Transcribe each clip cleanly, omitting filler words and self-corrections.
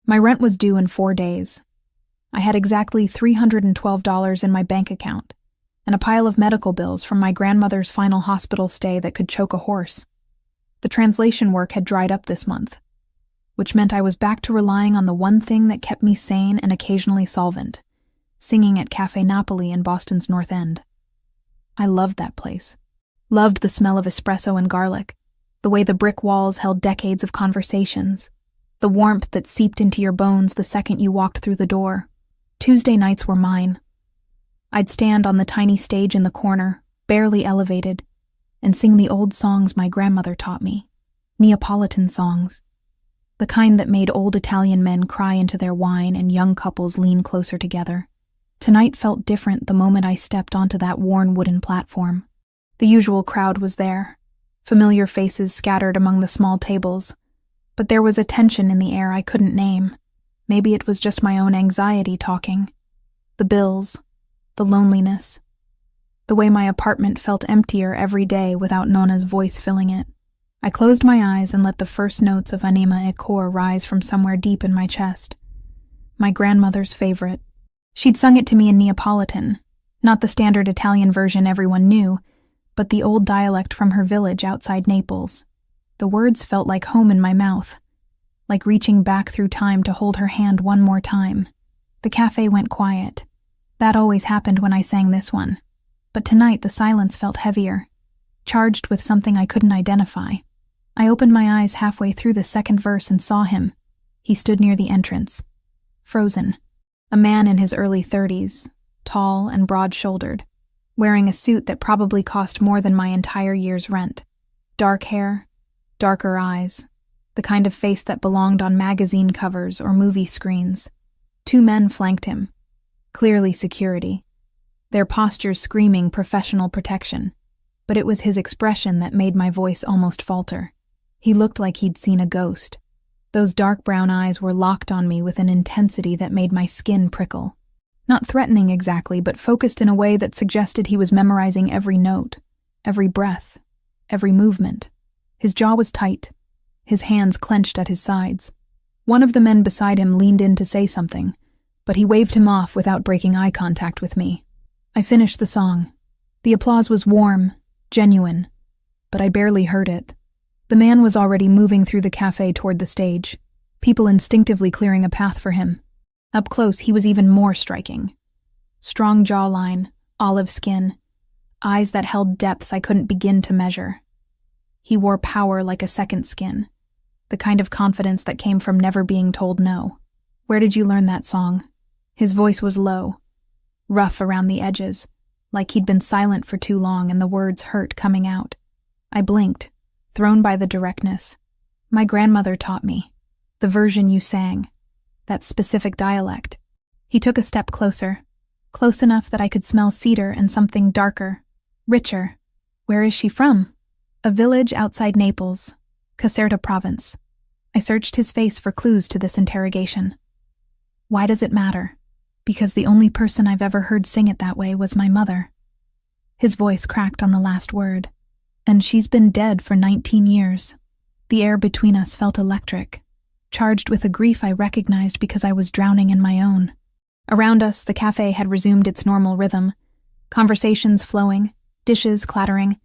My rent was due in 4 days. I had exactly $312 in my bank account, and a pile of medical bills from my grandmother's final hospital stay that could choke a horse. The translation work had dried up this month, which meant I was back to relying on the one thing that kept me sane and occasionally solvent, singing at Café Napoli in Boston's North End. I loved that place. Loved the smell of espresso and garlic, the way the brick walls held decades of conversations, the warmth that seeped into your bones the second you walked through the door. Tuesday nights were mine. I'd stand on the tiny stage in the corner, barely elevated, and sing the old songs my grandmother taught me, Neapolitan songs, the kind that made old Italian men cry into their wine and young couples lean closer together. Tonight felt different the moment I stepped onto that worn wooden platform. The usual crowd was there, familiar faces scattered among the small tables, but there was a tension in the air I couldn't name. Maybe it was just my own anxiety talking. The bills, the loneliness, the way my apartment felt emptier every day without Nona's voice filling it. I closed my eyes and let the first notes of Anima e Cor rise from somewhere deep in my chest. My grandmother's favorite. She'd sung it to me in Neapolitan, not the standard Italian version everyone knew, but the old dialect from her village outside Naples. The words felt like home in my mouth, like reaching back through time to hold her hand one more time. The cafe went quiet. That always happened when I sang this one. But tonight the silence felt heavier, charged with something I couldn't identify. I opened my eyes halfway through the second verse and saw him. He stood near the entrance, frozen. A man in his early 30s, tall and broad-shouldered, wearing a suit that probably cost more than my entire year's rent. Dark hair, darker eyes, the kind of face that belonged on magazine covers or movie screens. 2 men flanked him, clearly security, their postures screaming professional protection. But it was his expression that made my voice almost falter. He looked like he'd seen a ghost. Those dark brown eyes were locked on me with an intensity that made my skin prickle. Not threatening exactly, but focused in a way that suggested he was memorizing every note, every breath, every movement. His jaw was tight, his hands clenched at his sides. One of the men beside him leaned in to say something, but he waved him off without breaking eye contact with me. I finished the song. The applause was warm, genuine, but I barely heard it. The man was already moving through the cafe toward the stage, people instinctively clearing a path for him. Up close, he was even more striking. Strong jawline, olive skin, eyes that held depths I couldn't begin to measure. He wore power like a second skin, the kind of confidence that came from never being told no. "Where did you learn that song?" His voice was low, rough around the edges, like he'd been silent for too long and the words hurt coming out. I blinked, thrown by the directness. "My grandmother taught me. The version you sang. That specific dialect." He took a step closer, close enough that I could smell cedar and something darker, richer. "Where is she from?" "A village outside Naples, Caserta province." I searched his face for clues to this interrogation. "Why does it matter?" "Because the only person I've ever heard sing it that way was my mother." His voice cracked on the last word. "And she's been dead for 19 years. The air between us felt electric, charged with a grief I recognized because I was drowning in my own. Around us, the cafe had resumed its normal rhythm, conversations flowing, dishes clattering,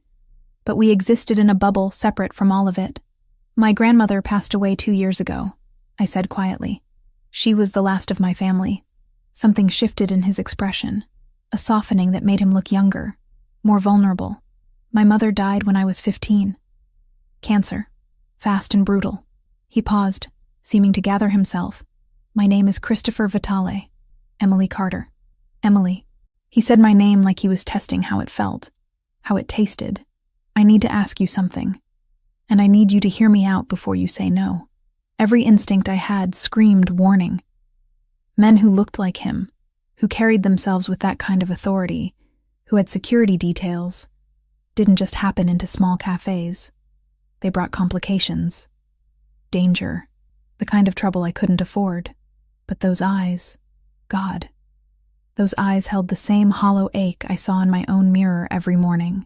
but we existed in a bubble separate from all of it. "My grandmother passed away 2 years ago," I said quietly. "She was the last of my family." Something shifted in his expression, a softening that made him look younger, more vulnerable. "My mother died when I was 15. Cancer. Fast and brutal." He paused, seeming to gather himself. "My name is Christopher Vitale. Emily Carter." "Emily." He said my name like he was testing how it felt, how it tasted. "I need to ask you something, and I need you to hear me out before you say no." Every instinct I had screamed warning. Men who looked like him, who carried themselves with that kind of authority, who had security details, didn't just happen into small cafes. They brought complications, danger, the kind of trouble I couldn't afford. But those eyes, God, those eyes held the same hollow ache I saw in my own mirror every morning.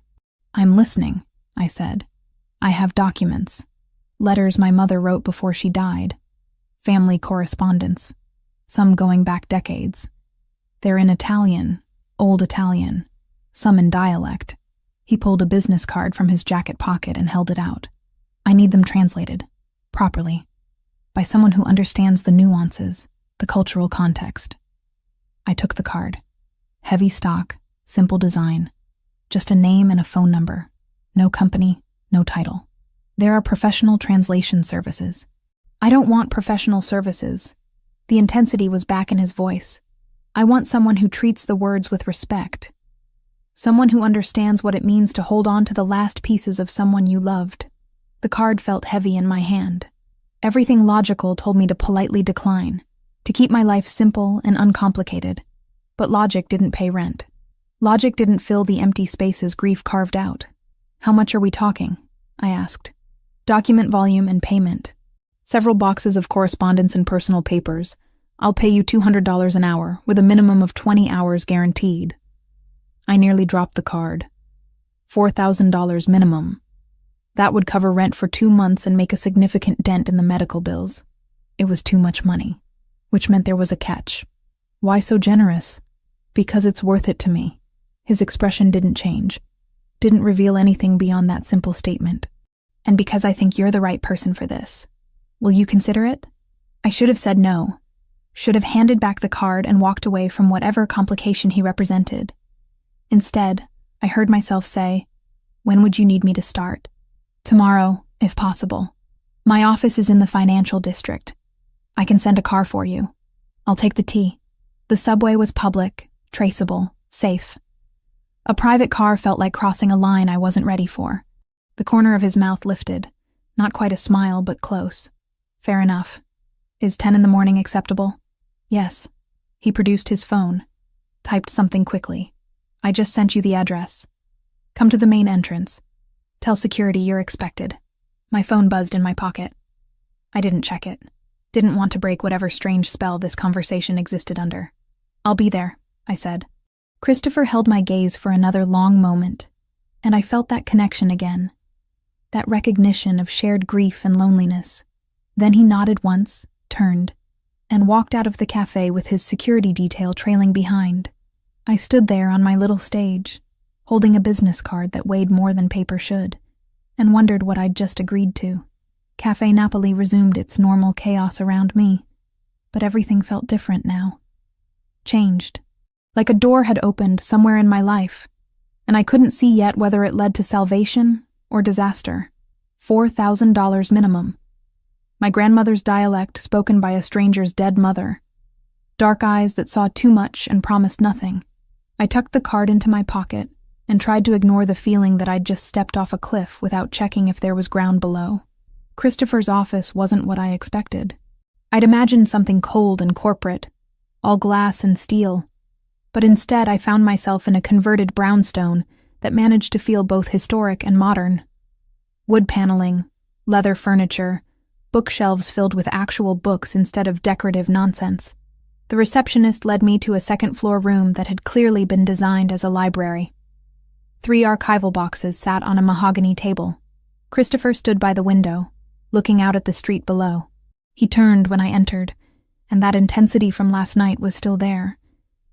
"I'm listening," I said. "I have documents, letters my mother wrote before she died, family correspondence, some going back decades. They're in Italian, old Italian, some in dialect. He pulled a business card from his jacket pocket and held it out. I need them translated, properly, by someone who understands the nuances, the cultural context. I took the card. Heavy stock, simple design, just a name and a phone number. No company, no title. There are professional translation services. I don't want professional services. The intensity was back in his voice. I want someone who treats the words with respect. Someone who understands what it means to hold on to the last pieces of someone you loved. The card felt heavy in my hand. Everything logical told me to politely decline, to keep my life simple and uncomplicated. But logic didn't pay rent. Logic didn't fill the empty spaces grief carved out. How much are we talking? I asked. Document volume and payment. Several boxes of correspondence and personal papers. I'll pay you $200 an hour, with a minimum of 20 hours guaranteed. I nearly dropped the card. $4,000 minimum. That would cover rent for 2 months and make a significant dent in the medical bills. It was too much money, which meant there was a catch. Why so generous? Because it's worth it to me. His expression didn't change, didn't reveal anything beyond that simple statement. And because I think you're the right person for this. Will you consider it? I should have said no. Should have handed back the card and walked away from whatever complication he represented. Instead, I heard myself say, "When would you need me to start?" "Tomorrow, if possible. My office is in the financial district. I can send a car for you. I'll take the T." The subway was public, traceable, safe. A private car felt like crossing a line I wasn't ready for. The corner of his mouth lifted. Not quite a smile, but close. Fair enough. Is 10 in the morning acceptable? Yes. He produced his phone. Typed something quickly. I just sent you the address. Come to the main entrance. Tell security you're expected. My phone buzzed in my pocket. I didn't check it. Didn't want to break whatever strange spell this conversation existed under. I'll be there, I said. Christopher held my gaze for another long moment, and I felt that connection again. That recognition of shared grief and loneliness. Then he nodded once, turned, and walked out of the cafe with his security detail trailing behind. I stood there on my little stage, holding a business card that weighed more than paper should, and wondered what I'd just agreed to. Cafe Napoli resumed its normal chaos around me, but everything felt different now. Changed. Like a door had opened somewhere in my life, and I couldn't see yet whether it led to salvation or disaster. $4,000 minimum. My grandmother's dialect spoken by a stranger's dead mother. Dark eyes that saw too much and promised nothing. I tucked the card into my pocket and tried to ignore the feeling that I'd just stepped off a cliff without checking if there was ground below. Christopher's office wasn't what I expected. I'd imagined something cold and corporate, all glass and steel, but instead I found myself in a converted brownstone that managed to feel both historic and modern. Wood paneling, leather furniture, bookshelves filled with actual books instead of decorative nonsense. The receptionist led me to a second-floor room that had clearly been designed as a library. 3 archival boxes sat on a mahogany table. Christopher stood by the window, looking out at the street below. He turned when I entered, and that intensity from last night was still there,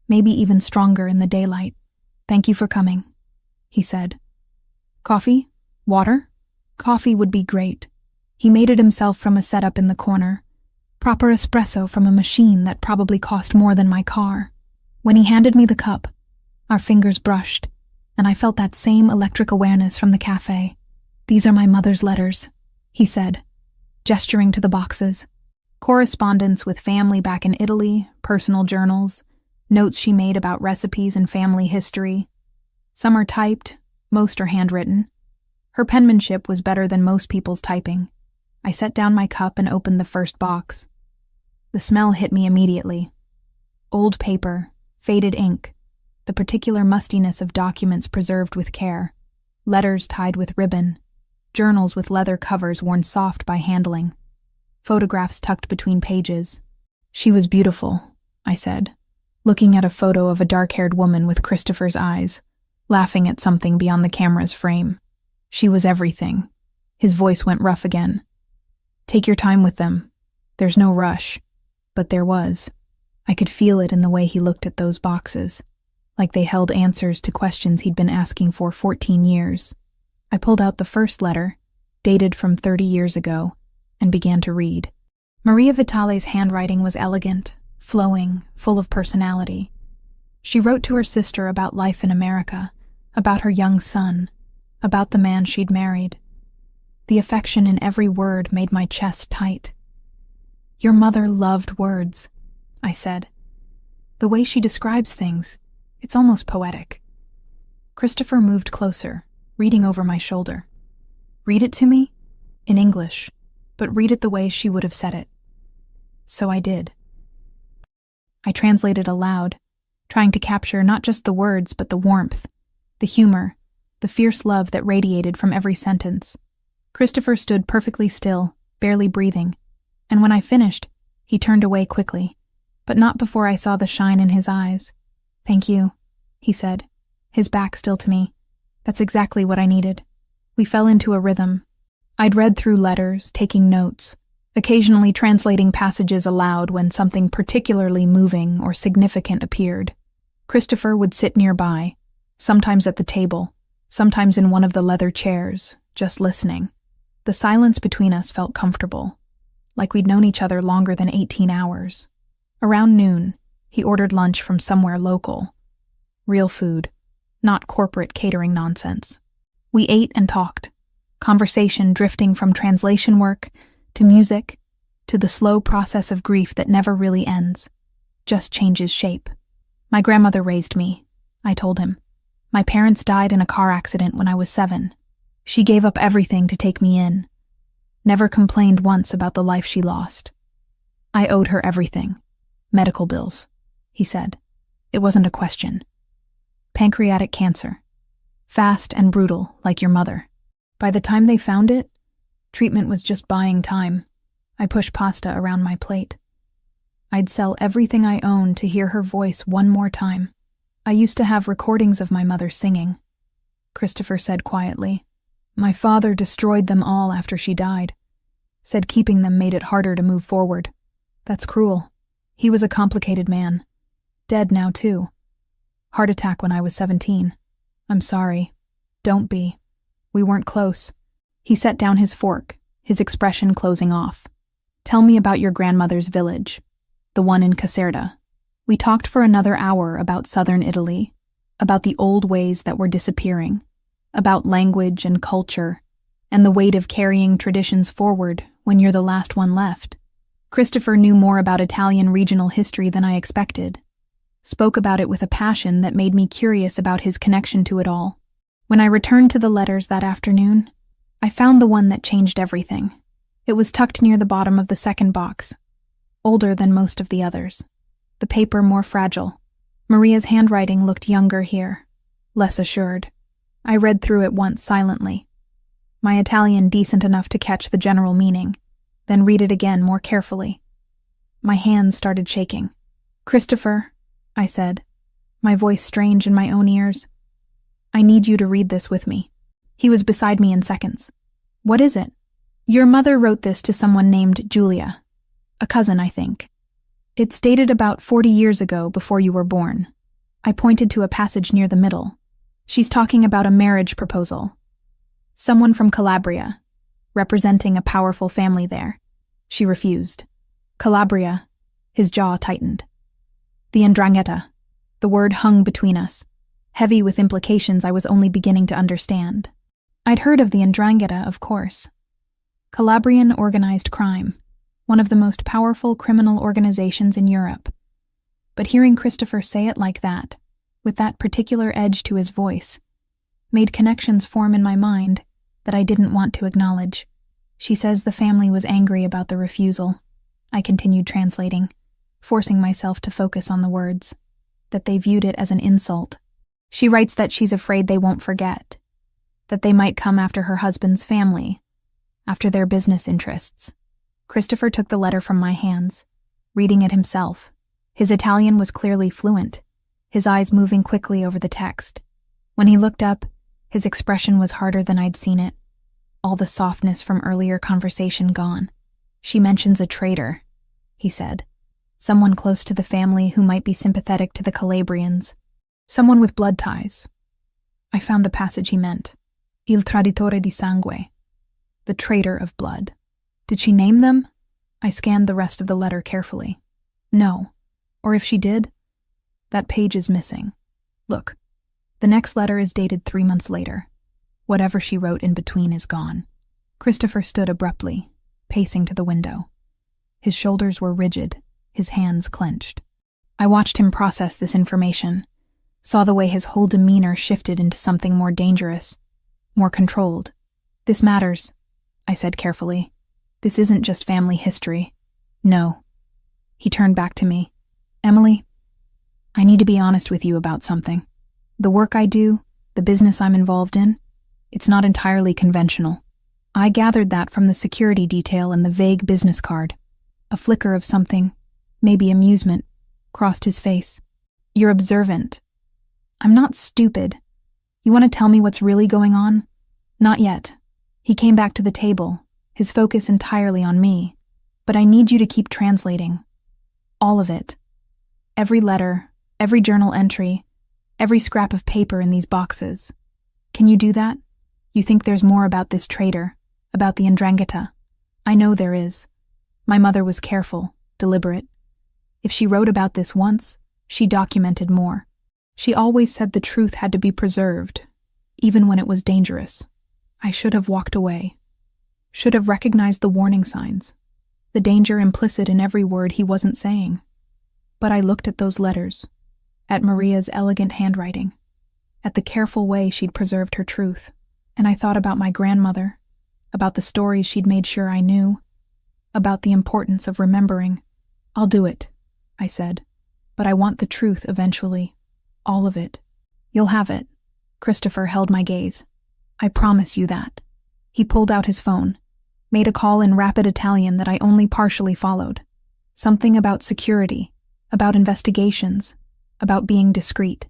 maybe even stronger in the daylight. "Thank you for coming," he said. "Coffee? Water?" Coffee would be great. He made it himself from a setup in the corner. Proper espresso from a machine that probably cost more than my car. When he handed me the cup, our fingers brushed, and I felt that same electric awareness from the cafe. "These are my mother's letters," he said, gesturing to the boxes. Correspondence with family back in Italy, personal journals, notes she made about recipes and family history. Some are typed, most are handwritten. Her penmanship was better than most people's typing. I set down my cup and opened the first box. The smell hit me immediately. Old paper, faded ink, the particular mustiness of documents preserved with care, letters tied with ribbon, journals with leather covers worn soft by handling, photographs tucked between pages. "She was beautiful," I said, looking at a photo of a dark-haired woman with Christopher's eyes, laughing at something beyond the camera's frame. "She was everything." His voice went rough again. "Take your time with them. There's no rush, but there was. I could feel it in the way he looked at those boxes, like they held answers to questions he'd been asking for 14 years. I pulled out the first letter, dated from 30 years ago, and began to read. Maria Vitale's handwriting was elegant, flowing, full of personality. She wrote to her sister about life in America, about her young son, about the man she'd married. The affection in every word made my chest tight. "Your mother loved words," I said. "The way she describes things, it's almost poetic." Christopher moved closer, reading over my shoulder. "Read it to me? In English, but read it the way she would have said it." So I did. I translated aloud, trying to capture not just the words but the warmth, the humor, the fierce love that radiated from every sentence. Christopher stood perfectly still, barely breathing, and when I finished, he turned away quickly, but not before I saw the shine in his eyes. "Thank you," he said, his back still to me. "That's exactly what I needed." We fell into a rhythm. I'd read through letters, taking notes, occasionally translating passages aloud when something particularly moving or significant appeared. Christopher would sit nearby, sometimes at the table, sometimes in one of the leather chairs, just listening. The silence between us felt comfortable, like we'd known each other longer than 18 hours. Around noon, he ordered lunch from somewhere local. Real food, not corporate catering nonsense. We ate and talked, conversation drifting from translation work to music to the slow process of grief that never really ends, just changes shape. "My grandmother raised me," I told him. "My parents died in a car accident when I was 7. She gave up everything to take me in. Never complained once about the life she lost. I owed her everything. Medical bills," he said. It wasn't a question. "Pancreatic cancer. Fast and brutal, like your mother. By the time they found it, treatment was just buying time." I pushed pasta around my plate. "I'd sell everything I owned to hear her voice one more time. I used to have recordings of my mother singing," Christopher said quietly. "My father destroyed them all after she died. Said keeping them made it harder to move forward. That's cruel. He was a complicated man. Dead now, too. Heart attack when I was 17. I'm sorry. Don't be. We weren't close." He set down his fork, his expression closing off. "Tell me about your grandmother's village, the one in Caserta." We talked for another hour about southern Italy, about the old ways that were disappearing, about language and culture, and the weight of carrying traditions forward when you're the last one left. Christopher knew more about Italian regional history than I expected, spoke about it with a passion that made me curious about his connection to it all. When I returned to the letters that afternoon, I found the one that changed everything. It was tucked near the bottom of the second box, older than most of the others, the paper more fragile. Maria's handwriting looked younger here, less assured. I read through it once silently, my Italian decent enough to catch the general meaning, then read it again more carefully. My hands started shaking. "Christopher," I said, my voice strange in my own ears, "I need you to read this with me." He was beside me in seconds. "What is it?" "Your mother wrote this to someone named Julia. A cousin, I think. It's dated about 40 years ago, before you were born." I pointed to a passage near the middle. "She's talking about a marriage proposal. Someone from Calabria, representing a powerful family there. She refused." "Calabria," his jaw tightened. "The 'ndrangheta." The word hung between us, heavy with implications I was only beginning to understand. I'd heard of the 'ndrangheta, of course. Calabrian organized crime, one of the most powerful criminal organizations in Europe. But hearing Christopher say it like that, with that particular edge to his voice, made connections form in my mind that I didn't want to acknowledge. "She says the family was angry about the refusal," I continued translating, forcing myself to focus on the words, "that they viewed it as an insult. She writes that she's afraid they won't forget, that they might come after her husband's family, after their business interests." Christopher took the letter from my hands, reading it himself. His Italian was clearly fluent, his eyes moving quickly over the text. When he looked up, his expression was harder than I'd seen it, all the softness from earlier conversation gone. "She mentions a traitor," he said. Someone close to the family who might be sympathetic to the Calabrians. Someone with blood ties. I found the passage he meant. Il traditore di sangue. The traitor of blood. Did she name them? I scanned the rest of the letter carefully. No. Or if she did, that page is missing. Look, the next letter is dated 3 months later. Whatever she wrote in between is gone. Christopher stood abruptly, pacing to the window. His shoulders were rigid, his hands clenched. I watched him process this information, saw the way his whole demeanor shifted into something more dangerous, more controlled. This matters, I said carefully. This isn't just family history. No. He turned back to me. Emily, I need to be honest with you about something. The work I do, the business I'm involved in, it's not entirely conventional. I gathered that from the security detail and the vague business card. A flicker of something, maybe amusement, crossed his face. You're observant. I'm not stupid. You want to tell me what's really going on? Not yet. He came back to the table, his focus entirely on me. But I need you to keep translating. All of it. Every letter, every journal entry, every scrap of paper in these boxes. Can you do that? You think there's more about this traitor, about the 'Ndrangheta? I know there is. My mother was careful, deliberate. If she wrote about this once, she documented more. She always said the truth had to be preserved, even when it was dangerous. I should have walked away. Should have recognized the warning signs, the danger implicit in every word he wasn't saying. But I looked at those letters, at Maria's elegant handwriting, at the careful way she'd preserved her truth, and I thought about my grandmother, about the stories she'd made sure I knew, about the importance of remembering. I'll do it, I said, but I want the truth eventually. All of it. You'll have it. Christopher held my gaze. I promise you that. He pulled out his phone, made a call in rapid Italian that I only partially followed. Something about security, about investigations, about being discreet.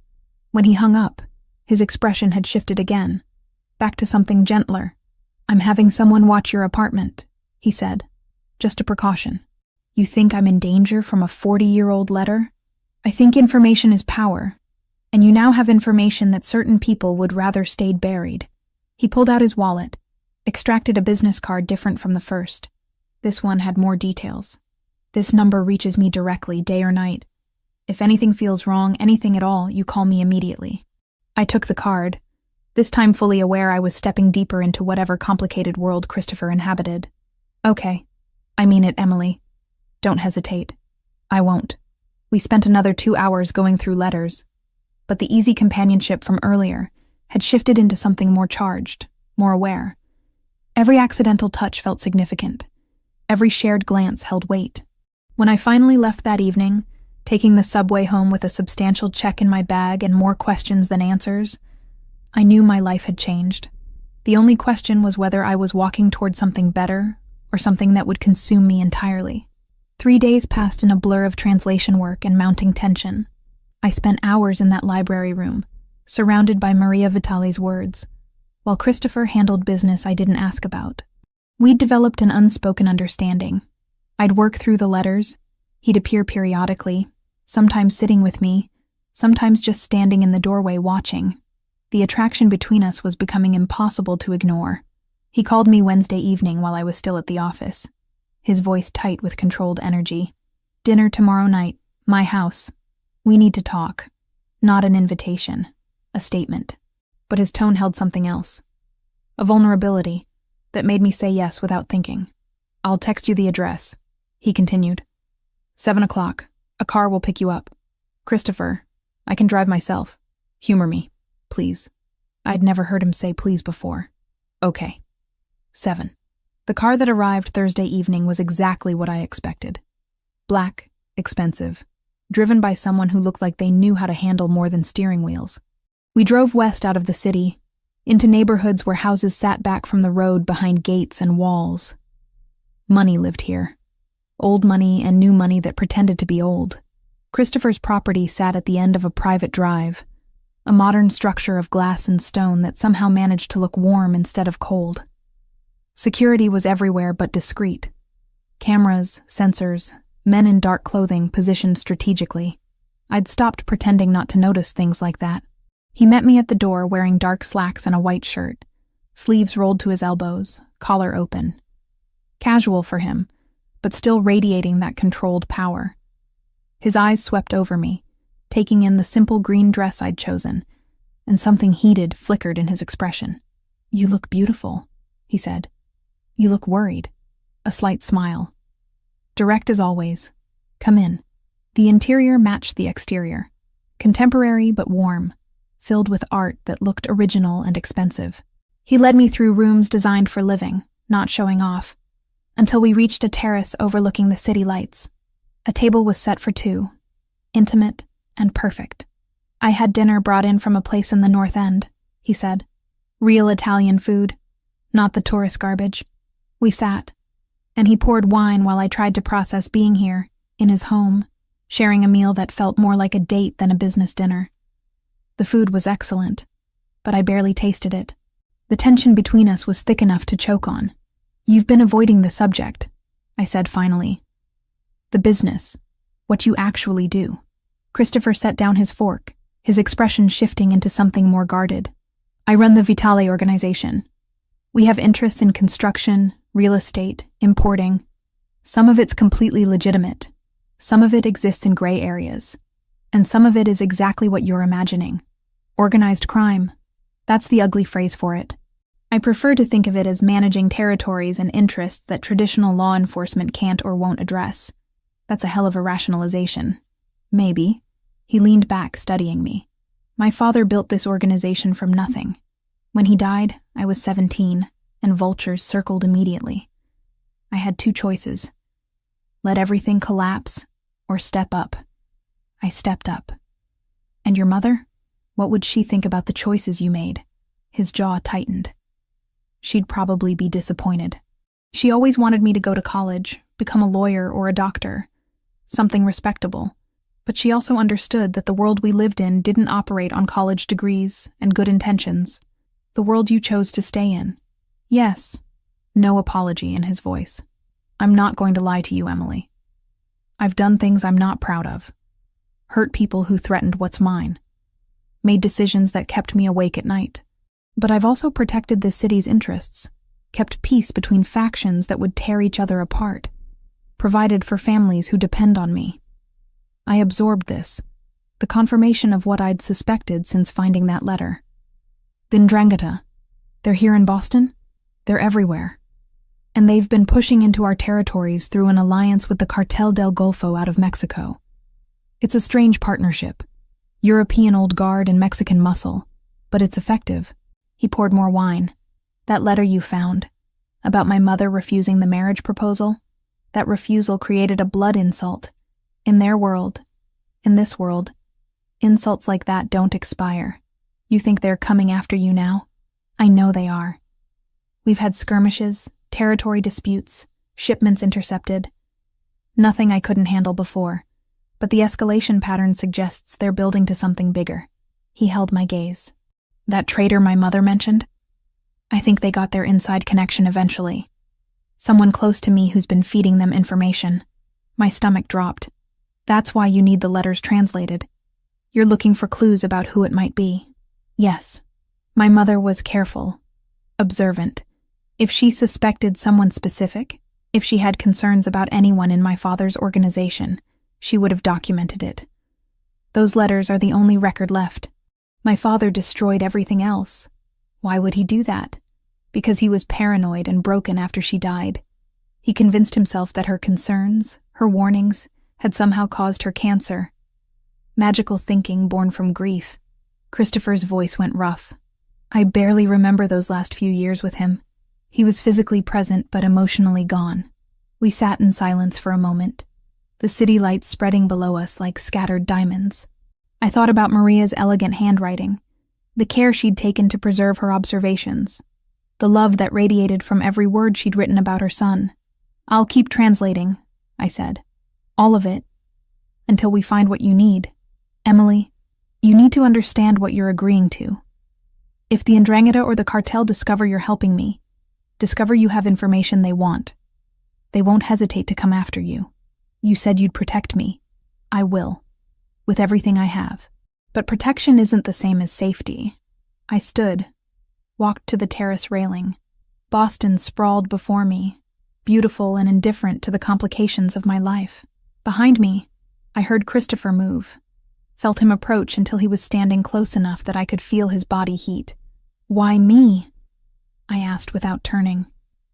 When he hung up, his expression had shifted again, back to something gentler. I'm having someone watch your apartment, he said. Just a precaution. You think I'm in danger from a 40-year-old letter? I think information is power, and you now have information that certain people would rather stayed buried. He pulled out his wallet, extracted a business card different from the first. This one had more details. This number reaches me directly, day or night. If anything feels wrong, anything at all, you call me immediately. I took the card, this time fully aware I was stepping deeper into whatever complicated world Christopher inhabited. Okay. I mean it, Emily. Don't hesitate. I won't. We spent another 2 hours going through letters, but the easy companionship from earlier had shifted into something more charged, more aware. Every accidental touch felt significant. Every shared glance held weight. When I finally left that evening, taking the subway home with a substantial check in my bag and more questions than answers, I knew my life had changed. The only question was whether I was walking toward something better or something that would consume me entirely. 3 days passed in a blur of translation work and mounting tension. I spent hours in that library room, surrounded by Maria Vitali's words, while Christopher handled business I didn't ask about. We'd developed an unspoken understanding. I'd work through the letters, he'd appear periodically, sometimes sitting with me, sometimes just standing in the doorway watching. The attraction between us was becoming impossible to ignore. He called me Wednesday evening while I was still at the office, his voice tight with controlled energy. Dinner tomorrow night, my house. We need to talk. Not an invitation, a statement. But his tone held something else. A vulnerability that made me say yes without thinking. I'll text you the address, he continued. 7 o'clock. A car will pick you up. Christopher, I can drive myself. Humor me, please. I'd never heard him say please before. Okay. 7. The car that arrived Thursday evening was exactly what I expected. Black, expensive, driven by someone who looked like they knew how to handle more than steering wheels. We drove west out of the city, into neighborhoods where houses sat back from the road behind gates and walls. Money lived here. Old money and new money that pretended to be old. Christopher's property sat at the end of a private drive, a modern structure of glass and stone that somehow managed to look warm instead of cold. Security was everywhere but discreet. Cameras, sensors, Men in dark clothing positioned strategically. I'd stopped pretending not to notice things like that. He met me at the door wearing dark slacks and a white shirt, sleeves rolled to his elbows, collar open. Casual for him, but still radiating that controlled power. His eyes swept over me, taking in the simple green dress I'd chosen, and something heated flickered in his expression. "You look beautiful," he said. "You look worried." A slight smile. Direct as always. "Come in." The interior matched the exterior. Contemporary but warm, filled with art that looked original and expensive. He led me through rooms designed for living, not showing off, until we reached a terrace overlooking the city lights. A table was set for two, intimate and perfect. "I had dinner brought in from a place in the North End," he said. "Real Italian food, not the tourist garbage." We sat, and he poured wine while I tried to process being here, in his home, sharing a meal that felt more like a date than a business dinner. The food was excellent, but I barely tasted it. The tension between us was thick enough to choke on. "You've been avoiding the subject," I said finally. "The business, what you actually do." Christopher set down his fork, his expression shifting into something more guarded. "I run the Vitale organization. We have interests in construction, real estate, importing. Some of it's completely legitimate. Some of it exists in gray areas. And some of it is exactly what you're imagining. Organized crime. That's the ugly phrase for it. I prefer to think of it as managing territories and interests that traditional law enforcement can't or won't address. That's a hell of a rationalization. Maybe." He leaned back, studying me. "My father built this organization from nothing. When he died, I was 17, and vultures circled immediately. I had two choices. Let everything collapse, or step up. I stepped up. And your mother? What would she think about the choices you made?" His jaw tightened. "She'd probably be disappointed. She always wanted me to go to college, become a lawyer or a doctor, something respectable. But she also understood that the world we lived in didn't operate on college degrees and good intentions. The world you chose to stay in. Yes." No apology in his voice. "I'm not going to lie to you, Emily. I've done things I'm not proud of. Hurt people who threatened what's mine. Made decisions that kept me awake at night. But I've also protected the city's interests, kept peace between factions that would tear each other apart, provided for families who depend on me. I absorbed this, the confirmation of what I'd suspected since finding that letter. The Ndrangheta, they're here in Boston? They're everywhere. And they've been pushing into our territories through an alliance with the Cartel del Golfo out of Mexico. It's a strange partnership. European old guard and Mexican muscle, but it's effective." He poured more wine. "That letter you found, about my mother refusing the marriage proposal, that refusal created a blood insult. In their world, in this world, insults like that don't expire. You think they're coming after you now? I know they are. We've had skirmishes, territory disputes, shipments intercepted. Nothing I couldn't handle before, but the escalation pattern suggests they're building to something bigger." He held my gaze. "That traitor my mother mentioned? I think they got their inside connection eventually. Someone close to me who's been feeding them information." My stomach dropped. "That's why you need the letters translated. You're looking for clues about who it might be." "Yes." My mother was careful, observant. If she suspected someone specific, if she had concerns about anyone in my father's organization, she would have documented it. Those letters are the only record left. My father destroyed everything else. Why would he do that? Because he was paranoid and broken after she died. He convinced himself that her concerns, her warnings, had somehow caused her cancer. Magical thinking born from grief. Christopher's voice went rough. I barely remember those last few years with him. He was physically present but emotionally gone. We sat in silence for a moment, the city lights spreading below us like scattered diamonds. I thought about Maria's elegant handwriting, the care she'd taken to preserve her observations, the love that radiated from every word she'd written about her son. "I'll keep translating," I said. "All of it, until we find what you need. Emily, you need to understand what you're agreeing to. If the Ndrangheta or the cartel discover you're helping me, discover you have information they want, they won't hesitate to come after you. You said you'd protect me. I will. With everything I have. But protection isn't the same as safety. I stood, walked to the terrace railing. Boston sprawled before me, beautiful and indifferent to the complications of my life. Behind me, I heard Christopher move, felt him approach until he was standing close enough that I could feel his body heat. Why me? I asked without turning.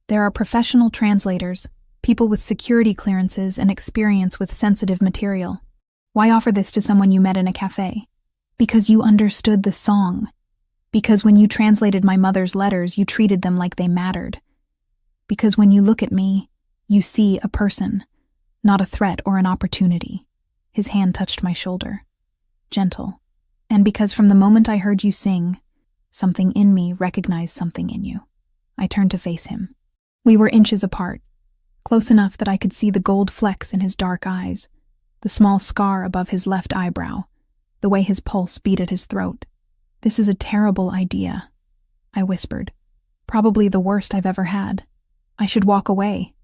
There are professional translators, people with security clearances and experience with sensitive material. Why offer this to someone you met in a cafe? Because you understood the song. Because when you translated my mother's letters, you treated them like they mattered. Because when you look at me, you see a person, not a threat or an opportunity. His hand touched my shoulder. Gentle. And because from the moment I heard you sing, something in me recognized something in you. I turned to face him. We were inches apart, close enough that I could see the gold flecks in his dark eyes, the small scar above his left eyebrow, the way his pulse beat at his throat. This is a terrible idea, I whispered. Probably the worst I've ever had. I should walk away.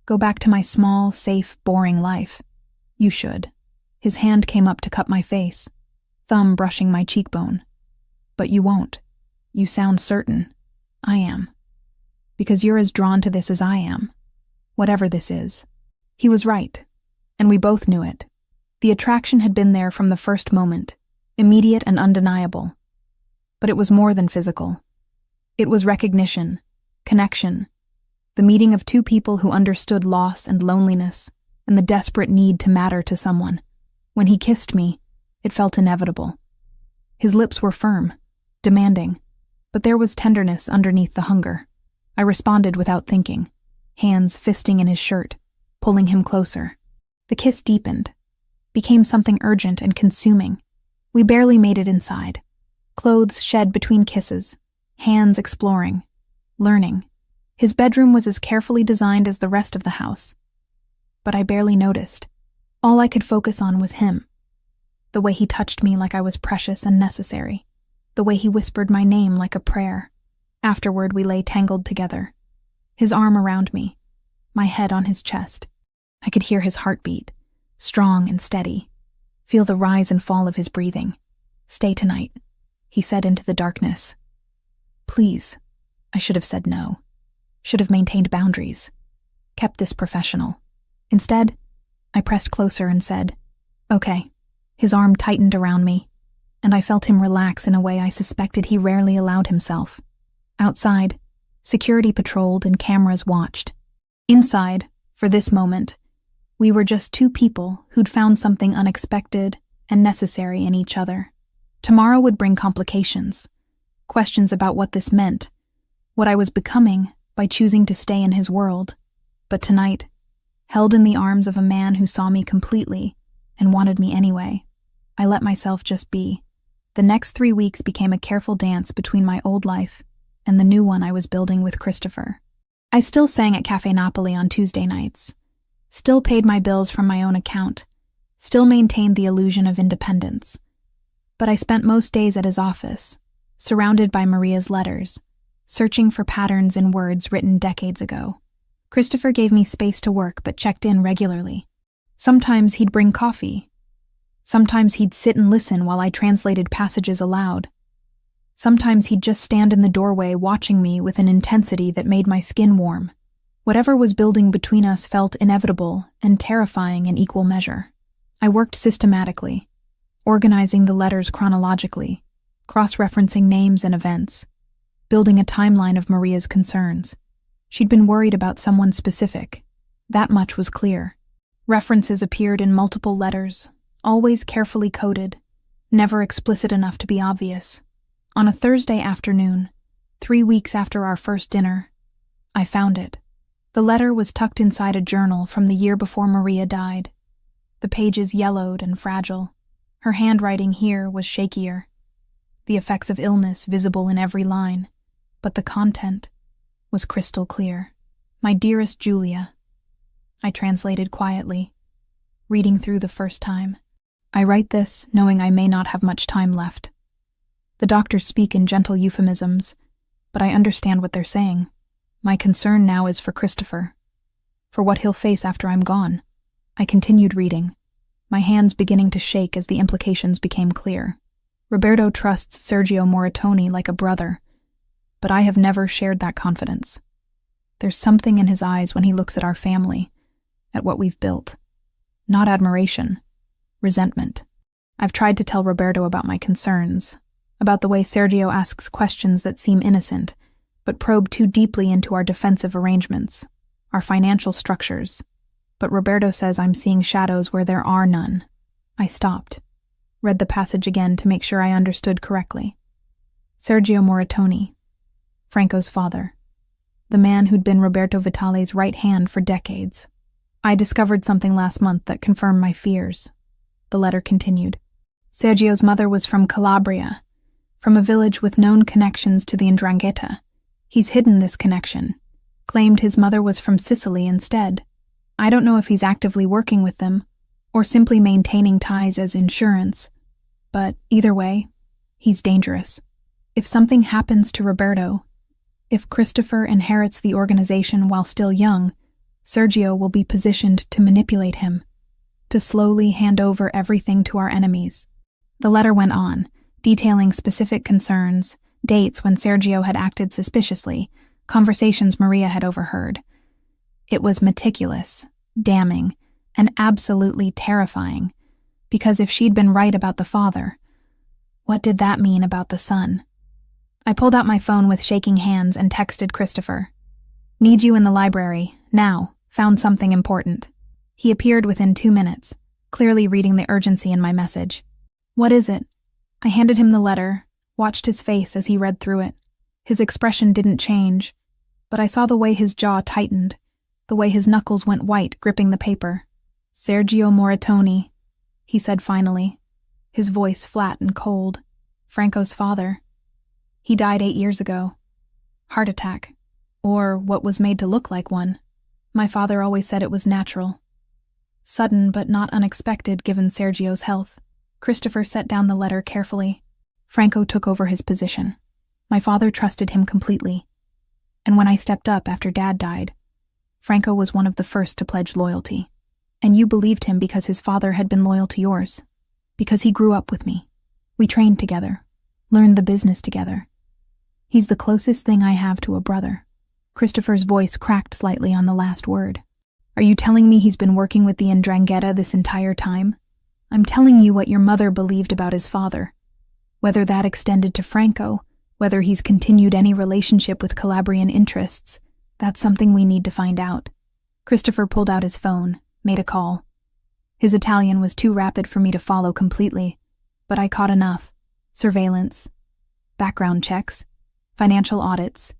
Go back to my small, safe, boring life. You should. His hand came up to cup my face, thumb brushing my cheekbone. But you won't. You sound certain. I am. Because you're as drawn to this as I am. Whatever this is. He was right, and we both knew it. The attraction had been there from the first moment, immediate and undeniable. But it was more than physical. It was recognition, connection, the meeting of two people who understood loss and loneliness and the desperate need to matter to someone. When he kissed me, it felt inevitable. His lips were firm, demanding, but there was tenderness underneath the hunger. I responded without thinking, hands fisting in his shirt, pulling him closer. The kiss deepened, became something urgent and consuming. We barely made it inside. Clothes shed between kisses, hands exploring, learning. His bedroom was as carefully designed as the rest of the house. But I barely noticed. All I could focus on was him. The way he touched me like I was precious and necessary. The way he whispered my name like a prayer. Afterward, we lay tangled together. His arm around me, my head on his chest. I could hear his heartbeat, strong and steady. Feel the rise and fall of his breathing. Stay tonight, he said into the darkness. Please. I should have said no. Should have maintained boundaries. Kept this professional. Instead, I pressed closer and said, okay. His arm tightened around me, and I felt him relax in a way I suspected he rarely allowed himself. Outside, security patrolled and cameras watched. Inside, for this moment, we were just two people who'd found something unexpected and necessary in each other. Tomorrow would bring complications, questions about what this meant, what I was becoming by choosing to stay in his world. But tonight, held in the arms of a man who saw me completely and wanted me anyway, I let myself just be. The next 3 weeks became a careful dance between my old life and the new one I was building with Christopher. I still sang at Cafe Napoli on Tuesday nights, still paid my bills from my own account, still maintained the illusion of independence. But I spent most days at his office, surrounded by Maria's letters, searching for patterns in words written decades ago. Christopher gave me space to work but checked in regularly. Sometimes he'd bring coffee. Sometimes he'd sit and listen while I translated passages aloud. Sometimes he'd just stand in the doorway watching me with an intensity that made my skin warm. Whatever was building between us felt inevitable and terrifying in equal measure. I worked systematically, organizing the letters chronologically, cross-referencing names and events, building a timeline of Maria's concerns. She'd been worried about someone specific. That much was clear. References appeared in multiple letters, always carefully coded, never explicit enough to be obvious. On a Thursday afternoon, 3 weeks after our first dinner, I found it. The letter was tucked inside a journal from the year before Maria died. The pages yellowed and fragile. Her handwriting here was shakier, the effects of illness visible in every line, but the content was crystal clear. My dearest Julia, I translated quietly, reading through the first time. I write this knowing I may not have much time left. The doctors speak in gentle euphemisms, but I understand what they're saying. My concern now is for Christopher, for what he'll face after I'm gone, I continued reading, my hands beginning to shake as the implications became clear. Roberto trusts Sergio Moratoni like a brother, but I have never shared that confidence. There's something in his eyes when he looks at our family, at what we've built. Not admiration, resentment. I've tried to tell Roberto about my concerns, about the way Sergio asks questions that seem innocent, but probe too deeply into our defensive arrangements, our financial structures. But Roberto says I'm seeing shadows where there are none. I stopped, read the passage again to make sure I understood correctly. Sergio Moratoni, Franco's father, the man who'd been Roberto Vitale's right hand for decades. I discovered something last month that confirmed my fears. The letter continued. Sergio's mother was from Calabria, from a village with known connections to the 'Ndrangheta. He's hidden this connection, claimed his mother was from Sicily instead. I don't know if he's actively working with them, or simply maintaining ties as insurance, but either way, he's dangerous. If something happens to Roberto, if Christopher inherits the organization while still young, Sergio will be positioned to manipulate him, to slowly hand over everything to our enemies. The letter went on, detailing specific concerns, dates when Sergio had acted suspiciously, conversations Maria had overheard. It was meticulous, damning, and absolutely terrifying, because if she'd been right about the father, what did that mean about the son? I pulled out my phone with shaking hands and texted Christopher. Need you in the library, now, found something important. He appeared within 2 minutes, clearly reading the urgency in my message. What is it? I handed him the letter, watched his face as he read through it. His expression didn't change, but I saw the way his jaw tightened, the way his knuckles went white gripping the paper. Sergio Moratoni, he said finally, his voice flat and cold. Franco's father. He died 8 years ago. Heart attack. Or what was made to look like one. My father always said it was natural. Sudden but not unexpected given Sergio's health. Christopher set down the letter carefully. Franco took over his position. My father trusted him completely. And when I stepped up after Dad died, Franco was one of the first to pledge loyalty. And you believed him because his father had been loyal to yours. Because he grew up with me. We trained together, learned the business together. He's the closest thing I have to a brother. Christopher's voice cracked slightly on the last word. Are you telling me he's been working with the 'Ndrangheta this entire time? I'm telling you what your mother believed about his father. Whether that extended to Franco, whether he's continued any relationship with Calabrian interests, that's something we need to find out. Christopher pulled out his phone, made a call. His Italian was too rapid for me to follow completely, but I caught enough. Surveillance, background checks, financial audits,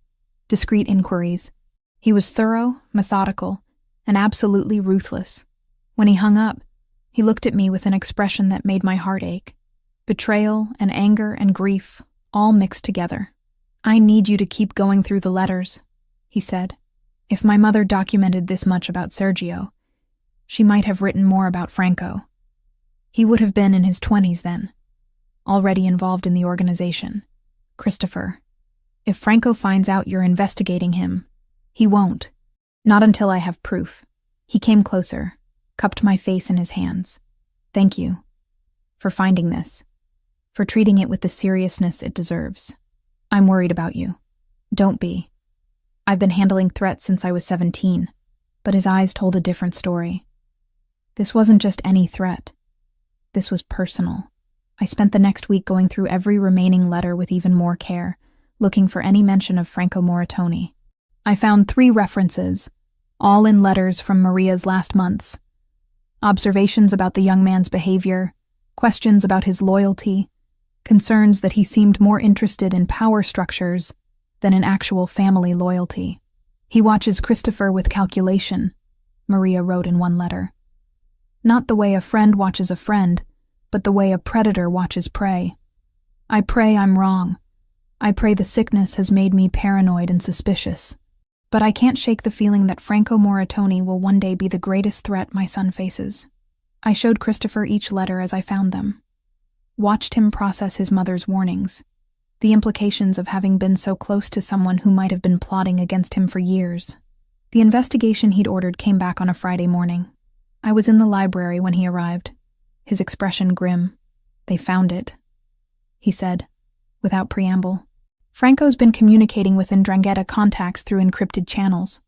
discreet inquiries. He was thorough, methodical, and absolutely ruthless. When he hung up, he looked at me with an expression that made my heart ache. Betrayal and anger and grief, all mixed together. I need you to keep going through the letters, he said. If my mother documented this much about Sergio, she might have written more about Franco. He would have been in his 20s then, already involved in the organization. Christopher, if Franco finds out you're investigating him, he won't. Not until I have proof. He came closer, cupped my face in his hands. Thank you for finding this, for treating it with the seriousness it deserves. I'm worried about you. Don't be. I've been handling threats since I was 17, but his eyes told a different story. This wasn't just any threat. This was personal. I spent the next week going through every remaining letter with even more care, looking for any mention of Franco Moratoni. I found 3 references, all in letters from Maria's last months. Observations about the young man's behavior, questions about his loyalty, concerns that he seemed more interested in power structures than in actual family loyalty. He watches Christopher with calculation, Maria wrote in one letter. Not the way a friend watches a friend, but the way a predator watches prey. I pray I'm wrong. I pray the sickness has made me paranoid and suspicious. But I can't shake the feeling that Franco Moratoni will one day be the greatest threat my son faces. I showed Christopher each letter as I found them. Watched him process his mother's warnings, the implications of having been so close to someone who might have been plotting against him for years. The investigation he'd ordered came back on a Friday morning. I was in the library when he arrived, his expression grim. "They found it," he said, without preamble. "Franco's been communicating with Ndrangheta contacts through encrypted channels.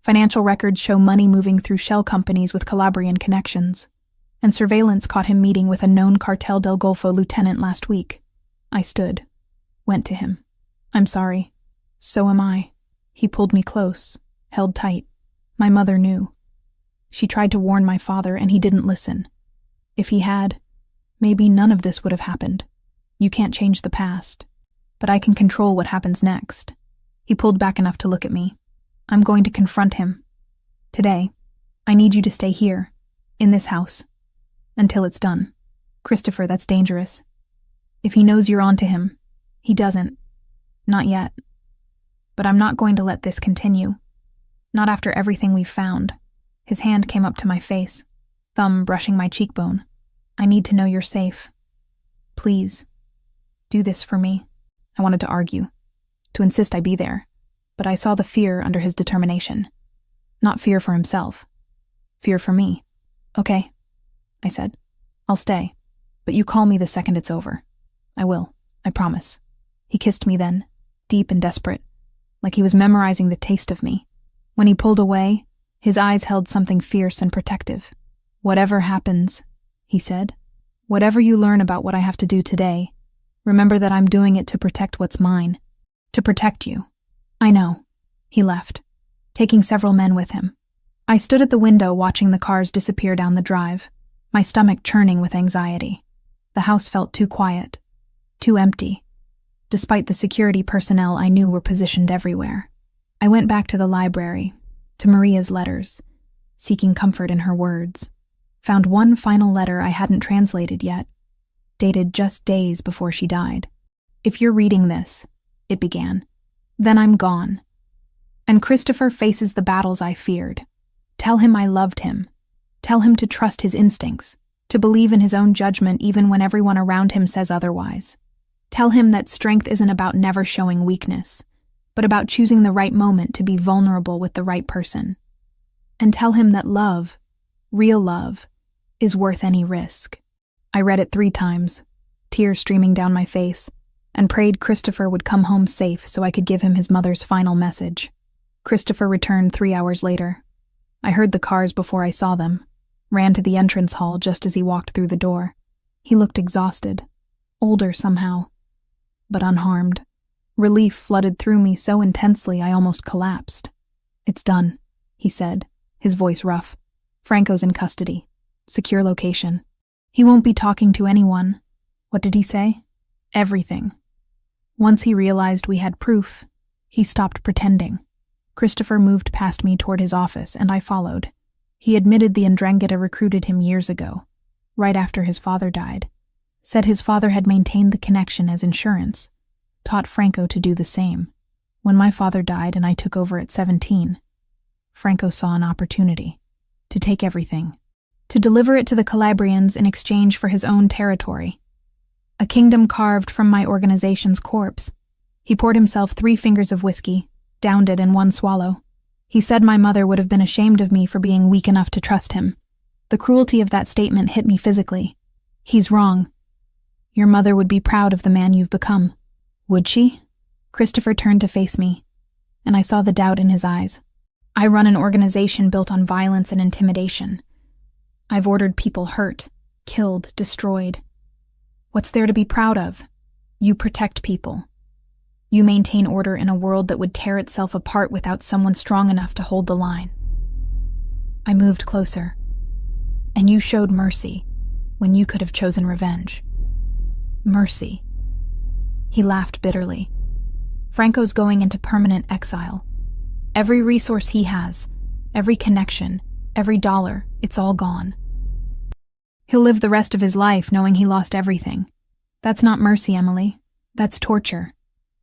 Financial records show money moving through shell companies with Calabrian connections, and surveillance caught him meeting with a known Cartel del Golfo lieutenant last week." I stood, went to him. "I'm sorry. So am I." He pulled me close, held tight. "My mother knew. She tried to warn my father, and he didn't listen. If he had, maybe none of this would have happened. You can't change the past, but I can control what happens next." He pulled back enough to look at me. "I'm going to confront him. Today, I need you to stay here, in this house, until it's done. Christopher, that's dangerous. If he knows you're onto him, he doesn't. Not yet. But I'm not going to let this continue. Not after everything we've found." His hand came up to my face, thumb brushing my cheekbone. "I need to know you're safe. Please, do this for me." I wanted to argue, to insist I be there, but I saw the fear under his determination. Not fear for himself. Fear for me. "Okay," I said. "I'll stay, but you call me the second it's over." "I will, I promise." He kissed me then, deep and desperate, like he was memorizing the taste of me. When he pulled away, his eyes held something fierce and protective. "Whatever happens," he said, "whatever you learn about what I have to do today, remember that I'm doing it to protect what's mine. To protect you." "I know." He left, taking several men with him. I stood at the window watching the cars disappear down the drive, my stomach churning with anxiety. The house felt too quiet, too empty, despite the security personnel I knew were positioned everywhere. I went back to the library, to Maria's letters, seeking comfort in her words. Found one final letter I hadn't translated yet, dated just days before she died. "If you're reading this," it began, "then I'm gone. And Christopher faces the battles I feared. Tell him I loved him. Tell him to trust his instincts, to believe in his own judgment even when everyone around him says otherwise. Tell him that strength isn't about never showing weakness, but about choosing the right moment to be vulnerable with the right person. And tell him that love, real love, is worth any risk." I read it 3 times, tears streaming down my face, and prayed Christopher would come home safe so I could give him his mother's final message. Christopher returned 3 hours later. I heard the cars before I saw them, ran to the entrance hall just as he walked through the door. He looked exhausted, older somehow, but unharmed. Relief flooded through me so intensely I almost collapsed. "It's done," he said, his voice rough. "Franco's in custody. Secure location. He won't be talking to anyone." What did he say? Everything. Once he realized we had proof, he stopped pretending. Christopher moved past me toward his office, and I followed. He admitted the Ndrangheta recruited him years ago, right after his father died. Said his father had maintained the connection as insurance, taught Franco to do the same. When my father died and I took over at 17, Franco saw an opportunity to take everything, to deliver it to the Calabrians in exchange for his own territory. A kingdom carved from my organization's corpse. He poured himself 3 fingers of whiskey, downed it in one swallow. He said my mother would have been ashamed of me for being weak enough to trust him. The cruelty of that statement hit me physically. He's wrong. Your mother would be proud of the man you've become. Would she? Christopher turned to face me, and I saw the doubt in his eyes. I run an organization built on violence and intimidation. I've ordered people hurt, killed, destroyed. What's there to be proud of? You protect people. You maintain order in a world that would tear itself apart without someone strong enough to hold the line. I moved closer, and you showed mercy when you could have chosen revenge. Mercy. He laughed bitterly. Franco's going into permanent exile. Every resource he has, every connection, every dollar, it's all gone. He'll live the rest of his life knowing he lost everything. That's not mercy, Emily. That's torture.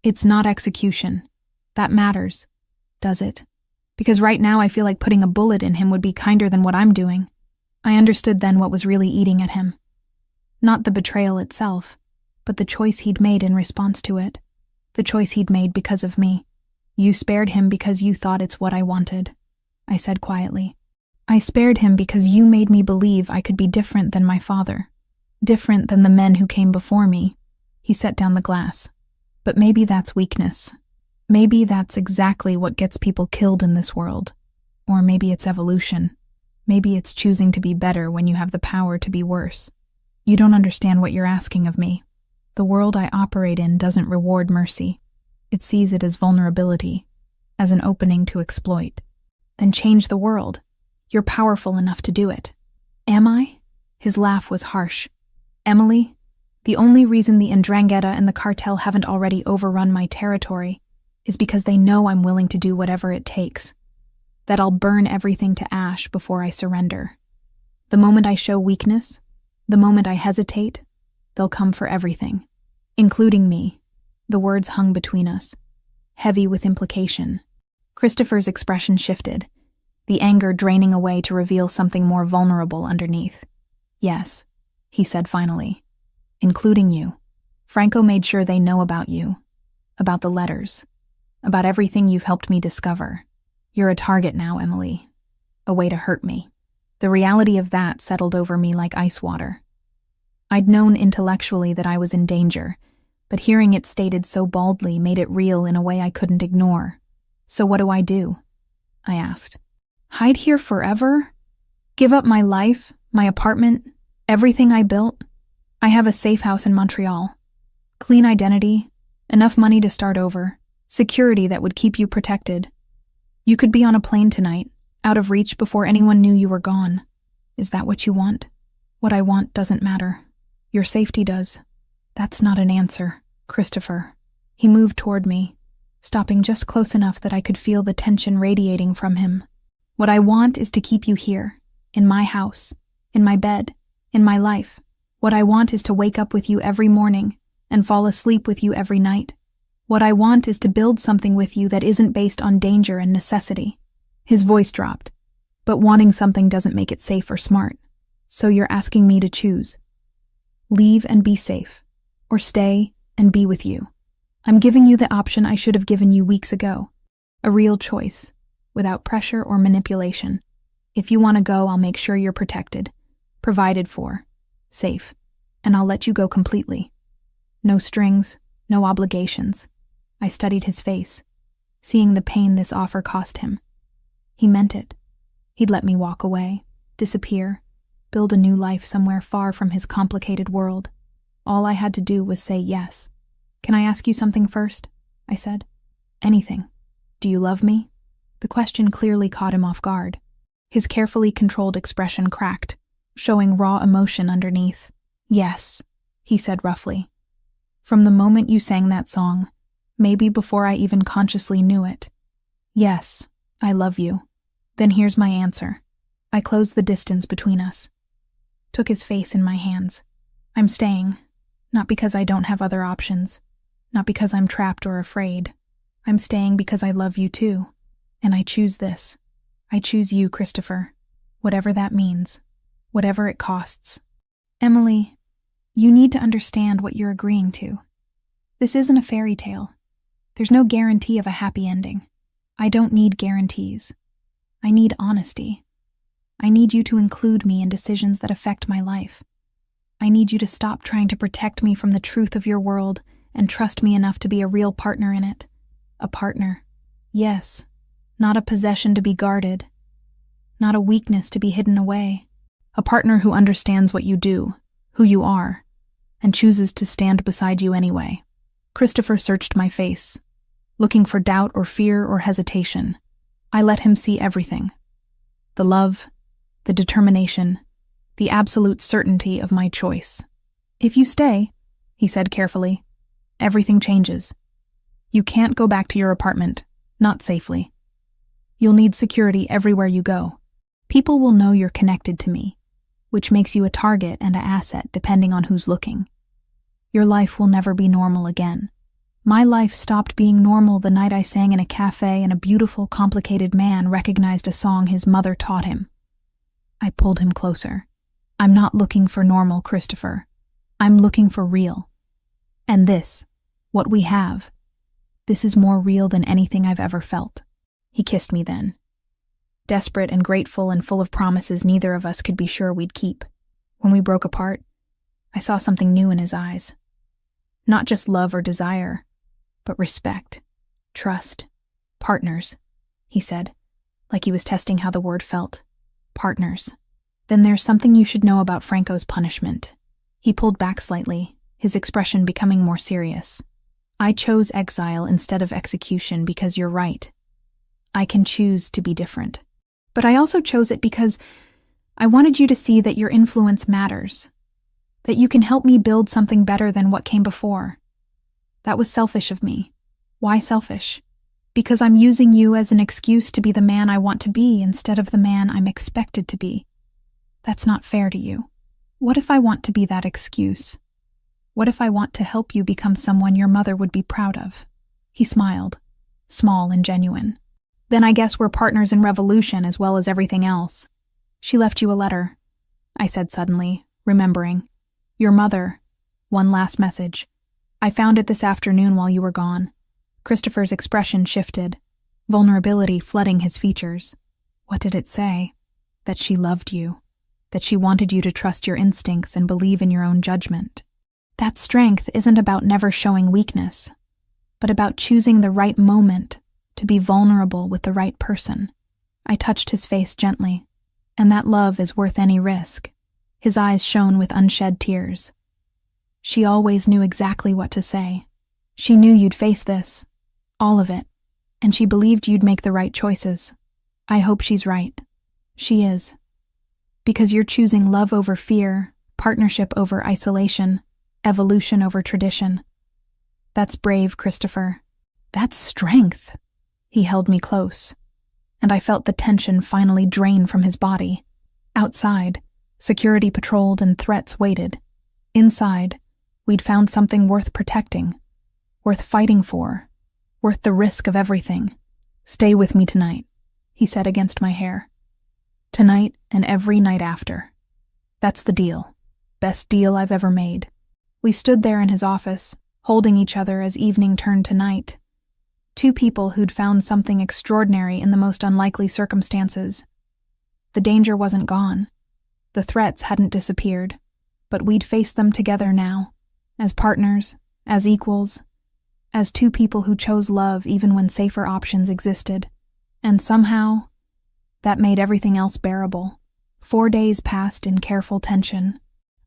It's not execution. That matters, does it? Because right now I feel like putting a bullet in him would be kinder than what I'm doing. I understood then what was really eating at him. Not the betrayal itself, but the choice he'd made in response to it. The choice he'd made because of me. You spared him because you thought it's what I wanted, I said quietly. I spared him because you made me believe I could be different than my father, different than the men who came before me. He set down the glass. But maybe that's weakness. Maybe that's exactly what gets people killed in this world. Or maybe it's evolution. Maybe it's choosing to be better when you have the power to be worse. You don't understand what you're asking of me. The world I operate in doesn't reward mercy. It sees it as vulnerability, as an opening to exploit. Then change the world. You're powerful enough to do it. Am I? His laugh was harsh. Emily, the only reason the Ndrangheta and the cartel haven't already overrun my territory is because they know I'm willing to do whatever it takes. That I'll burn everything to ash before I surrender. The moment I show weakness, the moment I hesitate, they'll come for everything, including me. The words hung between us, heavy with implication. Christopher's expression shifted, the anger draining away to reveal something more vulnerable underneath. Yes, he said finally, including you. Franco made sure they know about you, about the letters, about everything you've helped me discover. You're a target now, Emily. A way to hurt me. The reality of that settled over me like ice water. I'd known intellectually that I was in danger, but hearing it stated so baldly made it real in a way I couldn't ignore. So what do? I asked. Hide here forever? Give up my life, my apartment, everything I built? I have a safe house in Montreal. Clean identity, enough money to start over, security that would keep you protected. You could be on a plane tonight, out of reach before anyone knew you were gone. Is that what you want? What I want doesn't matter. Your safety does. That's not an answer, Christopher. He moved toward me, stopping just close enough that I could feel the tension radiating from him. What I want is to keep you here, in my house, in my bed, in my life. What I want is to wake up with you every morning and fall asleep with you every night. What I want is to build something with you that isn't based on danger and necessity. His voice dropped. But wanting something doesn't make it safe or smart. So you're asking me to choose. Leave and be safe, or stay and be with you. I'm giving you the option I should have given you weeks ago. A real choice, without pressure or manipulation. If you want to go, I'll make sure you're protected, provided for, safe, and I'll let you go completely. No strings, no obligations. I studied his face, seeing the pain this offer cost him. He meant it. He'd let me walk away, disappear, build a new life somewhere far from his complicated world. All I had to do was say yes. Can I ask you something first? I said. Anything. Do you love me? The question clearly caught him off guard. His carefully controlled expression cracked, showing raw emotion underneath. Yes, he said roughly. From the moment you sang that song, maybe before I even consciously knew it. Yes, I love you. Then here's my answer. I closed the distance between us. Took his face in my hands. I'm staying, not because I don't have other options, not because I'm trapped or afraid. I'm staying because I love you too. And I choose this. I choose you, Christopher. Whatever that means. Whatever it costs. Emily, you need to understand what you're agreeing to. This isn't a fairy tale. There's no guarantee of a happy ending. I don't need guarantees. I need honesty. I need you to include me in decisions that affect my life. I need you to stop trying to protect me from the truth of your world and trust me enough to be a real partner in it. A partner. Yes. Not a possession to be guarded. Not a weakness to be hidden away. A partner who understands what you do, who you are, and chooses to stand beside you anyway. Christopher searched my face, looking for doubt or fear or hesitation. I let him see everything. The love, the determination, the absolute certainty of my choice. If you stay, he said carefully, everything changes. You can't go back to your apartment, not safely. You'll need security everywhere you go. People will know you're connected to me, which makes you a target and an asset depending on who's looking. Your life will never be normal again. My life stopped being normal the night I sang in a cafe and a beautiful, complicated man recognized a song his mother taught him. I pulled him closer. I'm not looking for normal, Christopher. I'm looking for real. And this, what we have, this is more real than anything I've ever felt. He kissed me then. desperate and grateful and full of promises neither of us could be sure we'd keep. When we broke apart, I saw something new in his eyes. Not just love or desire, but respect, trust, partners, he said, like he was testing how the word felt. Partners. Then there's something you should know about Franco's punishment. He pulled back slightly, his expression becoming more serious. I chose exile instead of execution because you're right. I can choose to be different. But I also chose it because I wanted you to see that your influence matters, that you can help me build something better than what came before. That was selfish of me. Why selfish? Because I'm using you as an excuse to be the man I want to be instead of the man I'm expected to be. That's not fair to you. What if I want to be that excuse? What if I want to help you become someone your mother would be proud of? He smiled, small and genuine. Then I guess we're partners in revolution as well as everything else. She left you a letter, I said suddenly, remembering. Your mother. One last message. I found it this afternoon while you were gone. Christopher's expression shifted, vulnerability flooding his features. What did it say? That she loved you. That she wanted you to trust your instincts and believe in your own judgment. That strength isn't about never showing weakness, but about choosing the right moment to be vulnerable with the right person. I touched his face gently, and that love is worth any risk. His eyes shone with unshed tears. She always knew exactly what to say. She knew you'd face this, all of it, and she believed you'd make the right choices. I hope she's right. She is. Because you're choosing love over fear, partnership over isolation, evolution over tradition. That's brave, Christopher. That's strength. He held me close, and I felt the tension finally drain from his body. Outside, security patrolled and threats waited. Inside, we'd found something worth protecting, worth fighting for, worth the risk of everything. Stay with me tonight, he said against my hair. Tonight and every night after. That's the deal. Best deal I've ever made. We stood there in his office, holding each other as evening turned to night. Two people who'd found something extraordinary in the most unlikely circumstances. The danger wasn't gone. The threats hadn't disappeared, but we'd face them together now, as partners, as equals, as two people who chose love even when safer options existed. And somehow, that made everything else bearable. 4 days passed in careful tension.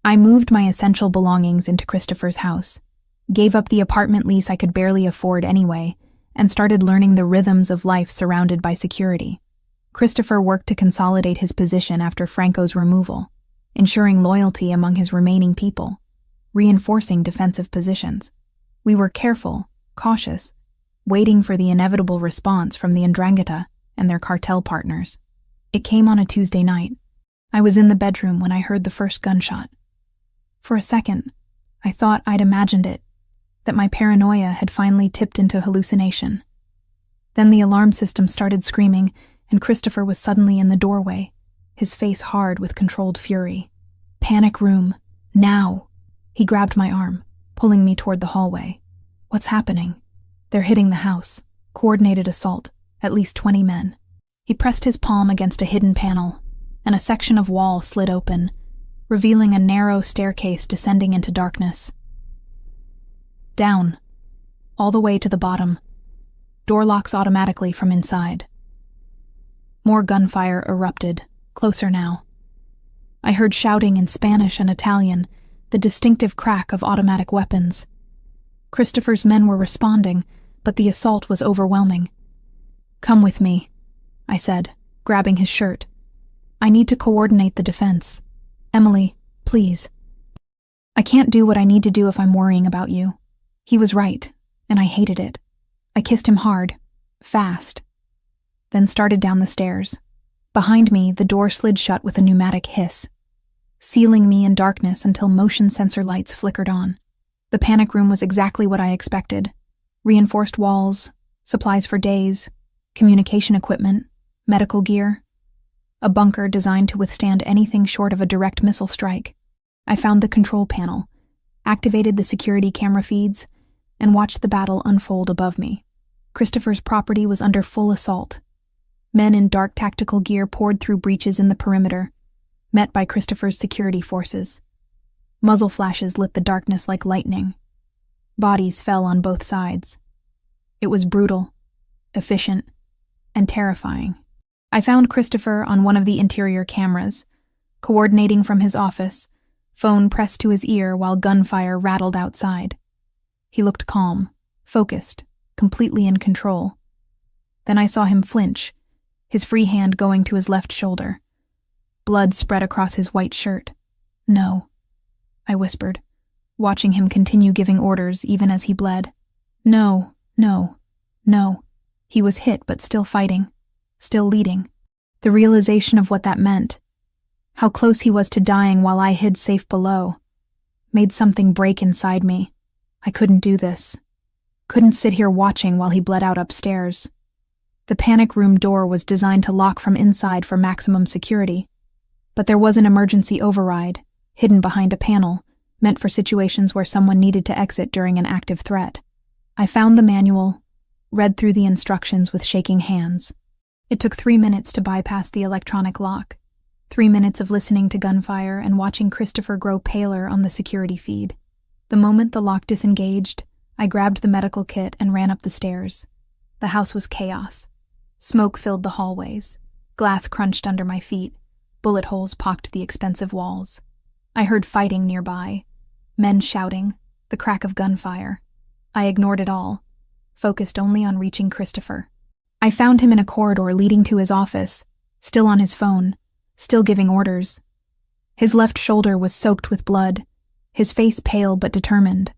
I moved my essential belongings into Christopher's house, gave up the apartment lease I could barely afford anyway, and started learning the rhythms of life surrounded by security. Christopher worked to consolidate his position after Franco's removal, ensuring loyalty among his remaining people, reinforcing defensive positions. We were careful, cautious, waiting for the inevitable response from the Ndrangheta and their cartel partners. It came on a Tuesday night. I was in the bedroom when I heard the first gunshot. For a second, I thought I'd imagined it, that my paranoia had finally tipped into hallucination. Then the alarm system started screaming, and Christopher was suddenly in the doorway, his face hard with controlled fury. Panic room. Now! He grabbed my arm, pulling me toward the hallway. What's happening? They're hitting the house. Coordinated assault. At least 20 men. He pressed his palm against a hidden panel, and a section of wall slid open, revealing a narrow staircase descending into darkness. Down. All the way to the bottom. Door locks automatically from inside. More gunfire erupted, closer now. I heard shouting in Spanish and Italian, the distinctive crack of automatic weapons. Christopher's men were responding, but the assault was overwhelming. Come with me, I said, grabbing his shirt. I need to coordinate the defense. Emily, please. I can't do what I need to do if I'm worrying about you. He was right, and I hated it. I kissed him hard, fast, then started down the stairs. Behind me, the door slid shut with a pneumatic hiss, sealing me in darkness until motion sensor lights flickered on. The panic room was exactly what I expected. Reinforced walls, supplies for days, communication equipment, medical gear. A bunker designed to withstand anything short of a direct missile strike. I found the control panel, activated the security camera feeds, and watched the battle unfold above me. Christopher's property was under full assault. Men in dark tactical gear poured through breaches in the perimeter, met by Christopher's security forces. Muzzle flashes lit the darkness like lightning. Bodies fell on both sides. It was brutal, efficient, and terrifying. I found Christopher on one of the interior cameras, coordinating from his office, phone pressed to his ear while gunfire rattled outside. He looked calm, focused, completely in control. Then I saw him flinch, his free hand going to his left shoulder. Blood spread across his white shirt. "No," I whispered, watching him continue giving orders even as he bled. "No, no, no." He was hit but still fighting, still leading. The realization of what that meant, how close he was to dying while I hid safe below, made something break inside me. I couldn't do this. Couldn't sit here watching while he bled out upstairs. The panic room door was designed to lock from inside for maximum security, but there was an emergency override, hidden behind a panel, meant for situations where someone needed to exit during an active threat. I found the manual, read through the instructions with shaking hands. It took 3 minutes to bypass the electronic lock, 3 minutes of listening to gunfire and watching Christopher grow paler on the security feed. The moment the lock disengaged, I grabbed the medical kit and ran up the stairs. The house was chaos. Smoke filled the hallways. Glass crunched under my feet. Bullet holes pocked the expensive walls. I heard fighting nearby, men shouting, the crack of gunfire. I ignored it all, focused only on reaching Christopher. I found him in a corridor leading to his office, still on his phone, still giving orders. His left shoulder was soaked with blood, his face pale but determined.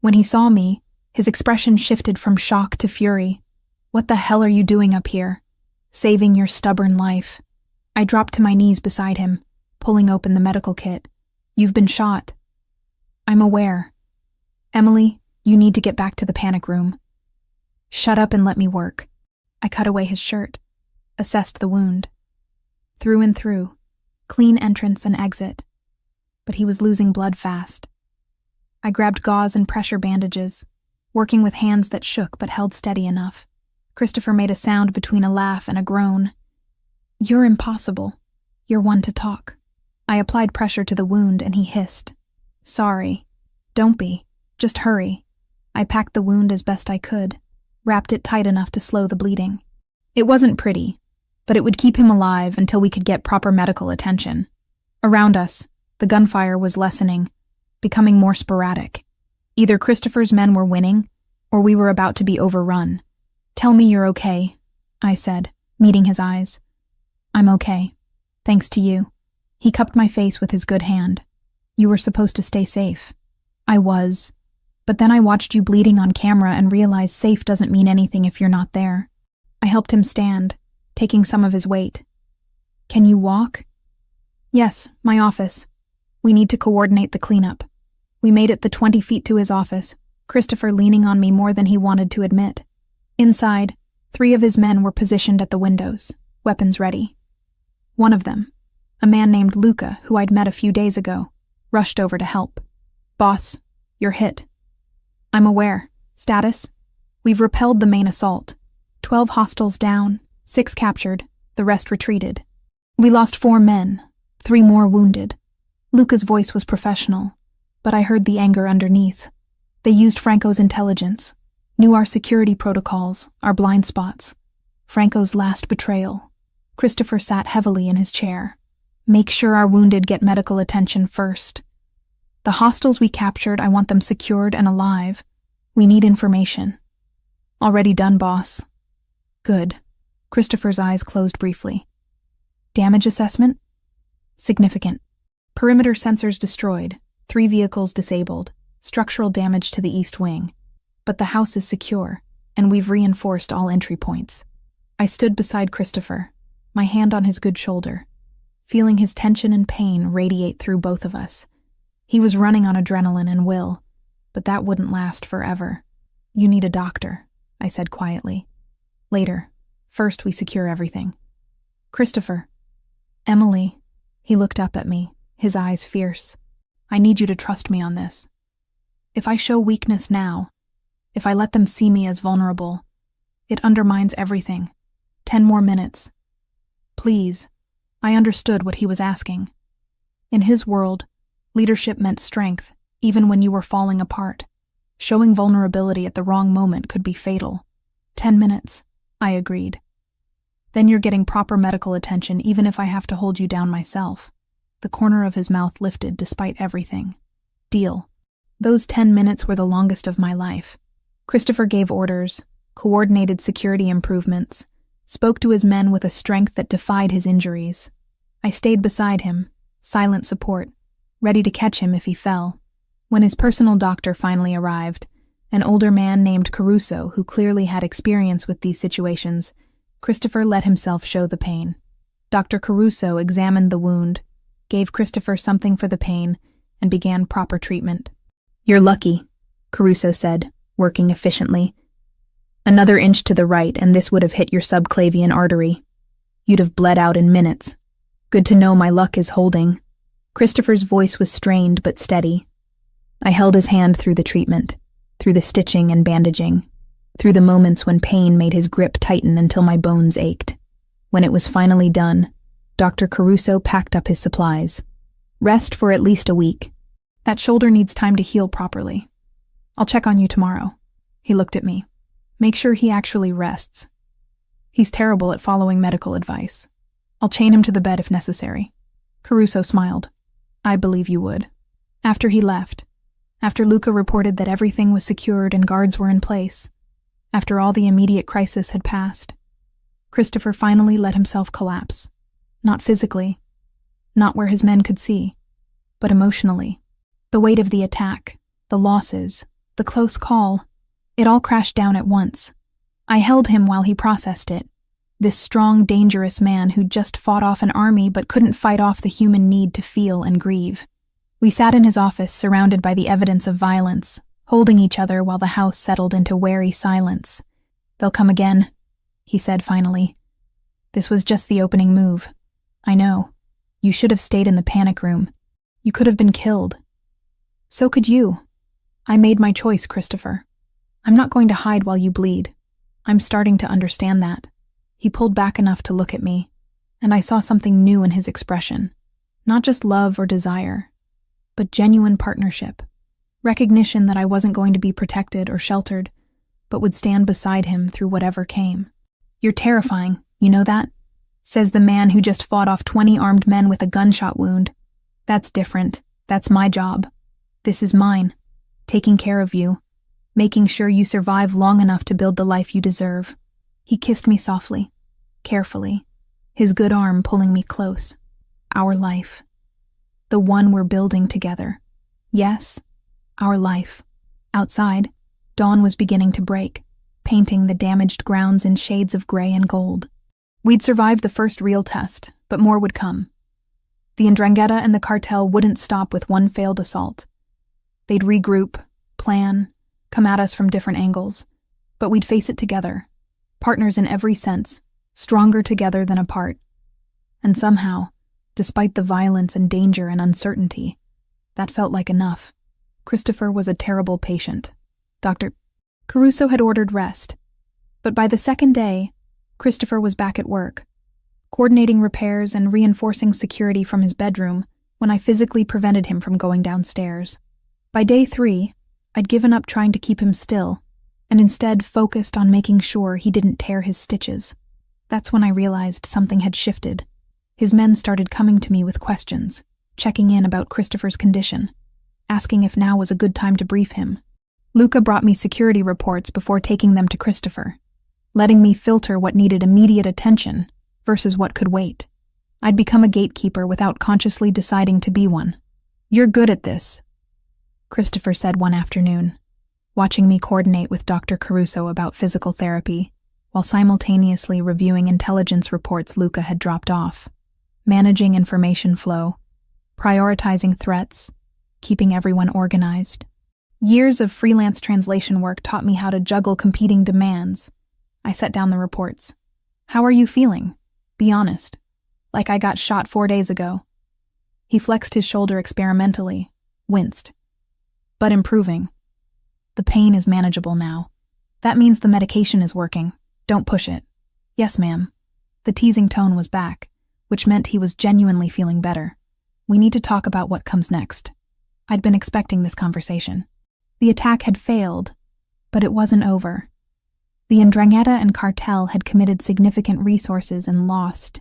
When he saw me, his expression shifted from shock to fury. "What the hell are you doing up here? Saving your stubborn life." I dropped to my knees beside him, pulling open the medical kit. "You've been shot." "I'm aware." "Emily, you need to get back to the panic room." "Shut up and let me work." I cut away his shirt, assessed the wound. Through and through, clean entrance and exit. But he was losing blood fast. I grabbed gauze and pressure bandages, working with hands that shook but held steady enough. Christopher made a sound between a laugh and a groan. "You're impossible. You're one to talk." I applied pressure to the wound and he hissed. "Sorry." "Don't be. Just hurry." I packed the wound as best I could, wrapped it tight enough to slow the bleeding. It wasn't pretty, but it would keep him alive until we could get proper medical attention. Around us, the gunfire was lessening, becoming more sporadic. Either Christopher's men were winning, or we were about to be overrun. "Tell me you're okay," I said, meeting his eyes. "I'm okay. Thanks to you." He cupped my face with his good hand. "You were supposed to stay safe." "I was. But then I watched you bleeding on camera and realized safe doesn't mean anything if you're not there." I helped him stand, taking some of his weight. "Can you walk?" "Yes, my office. We need to coordinate the cleanup." We made it the 20 feet to his office, Christopher leaning on me more than he wanted to admit. Inside, 3 of his men were positioned at the windows, weapons ready. One of them, a man named Luca, who I'd met a few days ago, rushed over to help. "Boss, you're hit." "I'm aware. Status?" "We've repelled the main assault. 12 hostiles down, 6 captured, the rest retreated. We lost 4 men, 3 more wounded." Luca's voice was professional, but I heard the anger underneath. They used Franco's intelligence, knew our security protocols, our blind spots. Franco's last betrayal. Christopher sat heavily in his chair. "Make sure our wounded get medical attention first. The hostiles we captured, I want them secured and alive. We need information." "Already done, boss." "Good." Christopher's eyes closed briefly. "Damage assessment?" "Significant. Perimeter sensors destroyed, 3 vehicles disabled, structural damage to the east wing. But the house is secure, and we've reinforced all entry points." I stood beside Christopher, my hand on his good shoulder, feeling his tension and pain radiate through both of us. He was running on adrenaline and will, but that wouldn't last forever. "You need a doctor," I said quietly. "Later. First we secure everything." "Christopher." "Emily." He looked up at me, his eyes fierce. "I need you to trust me on this. If I show weakness now, if I let them see me as vulnerable, it undermines everything. 10 more minutes, Please. I understood what he was asking. In his world, leadership meant strength, even when you were falling apart. Showing vulnerability at the wrong moment could be fatal. 10 minutes, I agreed. Then you're getting proper medical attention even if I have to hold you down myself. The corner of his mouth lifted despite everything. Deal. Those 10 minutes were the longest of my life. Christopher gave orders, coordinated security improvements, spoke to his men with a strength that defied his injuries. I stayed beside him, silent support, ready to catch him if he fell. When his personal doctor finally arrived, an older man named Caruso who clearly had experience with these situations, Christopher let himself show the pain. Dr. Caruso examined the wound, gave Christopher something for the pain, and began proper treatment. You're lucky, Caruso said, working efficiently. Another inch to the right and this would have hit your subclavian artery. You'd have bled out in minutes. Good to know my luck is holding. Christopher's voice was strained but steady. I held his hand through the treatment, through the stitching and bandaging, through the moments when pain made his grip tighten until my bones ached. When it was finally done, Dr. Caruso packed up his supplies. Rest for at least a week. That shoulder needs time to heal properly. I'll check on you tomorrow. He looked at me. Make sure he actually rests. He's terrible at following medical advice. I'll chain him to the bed if necessary. Caruso smiled. I believe you would. After he left, after Luca reported that everything was secured and guards were in place, after all the immediate crisis had passed, Christopher finally let himself collapse. Not physically, not where his men could see, but emotionally. The weight of the attack, the losses, the close call, it all crashed down at once. I held him while he processed it. This strong, dangerous man who'd just fought off an army but couldn't fight off the human need to feel and grieve. We sat in his office surrounded by the evidence of violence, holding each other while the house settled into wary silence. They'll come again, he said finally. This was just the opening move. I know. You should have stayed in the panic room. You could have been killed. So could you. I made my choice, Christopher. I'm not going to hide while you bleed. I'm starting to understand that. He pulled back enough to look at me, and I saw something new in his expression. Not just love or desire, but genuine partnership. Recognition that I wasn't going to be protected or sheltered, but would stand beside him through whatever came. You're terrifying, you know that? Says the man who just fought off 20 armed men with a gunshot wound. That's different. That's my job. This is mine. Taking care of you. Making sure you survive long enough to build the life you deserve. He kissed me softly, carefully, his good arm pulling me close. Our life. The one we're building together. Yes, our life. Outside, dawn was beginning to break, painting the damaged grounds in shades of gray and gold. We'd survived the first real test, but more would come. The Ndrangheta and the cartel wouldn't stop with one failed assault. They'd regroup, plan, come at us from different angles, but we'd face it together, partners in every sense, stronger together than apart. And somehow, despite the violence and danger and uncertainty, that felt like enough. Christopher was a terrible patient. Dr. Caruso had ordered rest, but by the second day, Christopher was back at work, coordinating repairs and reinforcing security from his bedroom when I physically prevented him from going downstairs. By day 3, I'd given up trying to keep him still, and instead focused on making sure he didn't tear his stitches. That's when I realized something had shifted. His men started coming to me with questions, checking in about Christopher's condition, asking if now was a good time to brief him. Luca brought me security reports before taking them to Christopher, letting me filter what needed immediate attention versus what could wait. I'd become a gatekeeper without consciously deciding to be one. You're good at this, Christopher said one afternoon, watching me coordinate with Dr. Caruso about physical therapy, while simultaneously reviewing intelligence reports Luca had dropped off, managing information flow, prioritizing threats, keeping everyone organized. Years of freelance translation work taught me how to juggle competing demands. I set down the reports. How are you feeling? Be honest. Like I got shot 4 days ago. He flexed his shoulder experimentally, winced. But improving. The pain is manageable now. That means the medication is working. Don't push it. Yes, ma'am. The teasing tone was back, which meant he was genuinely feeling better. We need to talk about what comes next. I'd been expecting this conversation. The attack had failed, but it wasn't over. The Ndrangheta and cartel had committed significant resources and lost.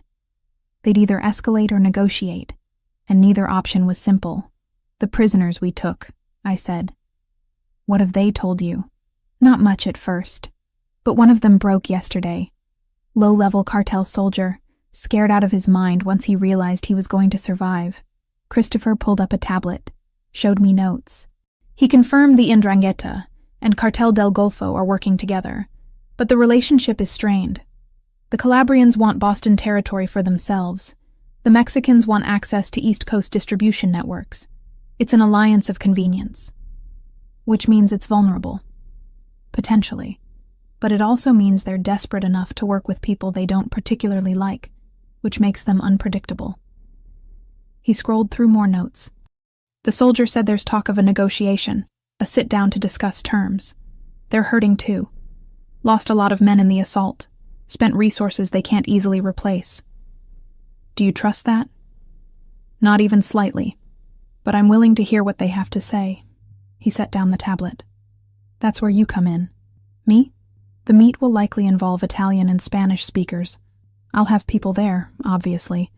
They'd either escalate or negotiate, and neither option was simple. The prisoners we took, I said. What have they told you? Not much at first, but one of them broke yesterday. Low-level cartel soldier, scared out of his mind once he realized he was going to survive. Christopher pulled up a tablet, showed me notes. He confirmed the Ndrangheta and Cartel del Golfo are working together, but the relationship is strained. The Calabrians want Boston territory for themselves. The Mexicans want access to East Coast distribution networks. It's an alliance of convenience. Which means it's vulnerable. Potentially. But it also means they're desperate enough to work with people they don't particularly like, which makes them unpredictable. He scrolled through more notes. The soldier said there's talk of a negotiation, a sit-down to discuss terms. They're hurting too. Lost a lot of men in the assault. Spent resources they can't easily replace. Do you trust that? Not even slightly. But I'm willing to hear what they have to say. He set down the tablet. That's where you come in. Me? The meet will likely involve Italian and Spanish speakers. I'll have people there, obviously.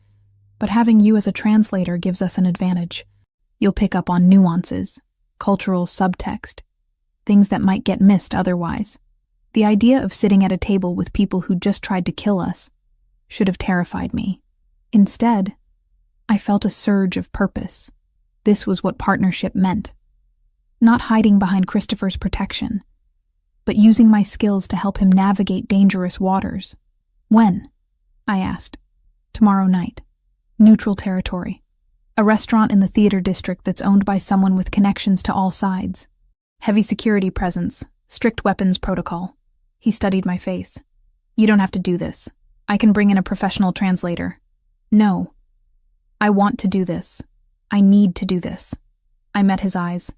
But having you as a translator gives us an advantage. You'll pick up on nuances, cultural subtext, things that might get missed otherwise. The idea of sitting at a table with people who just tried to kill us should have terrified me. Instead, I felt a surge of purpose. This was what partnership meant. Not hiding behind Christopher's protection, but using my skills to help him navigate dangerous waters. When? I asked. Tomorrow night. Neutral territory. A restaurant in the theater district that's owned by someone with connections to all sides. Heavy security presence, strict weapons protocol. He studied my face. You don't have to do this. I can bring in a professional translator. No. I want to do this. I need to do this. I met his eyes.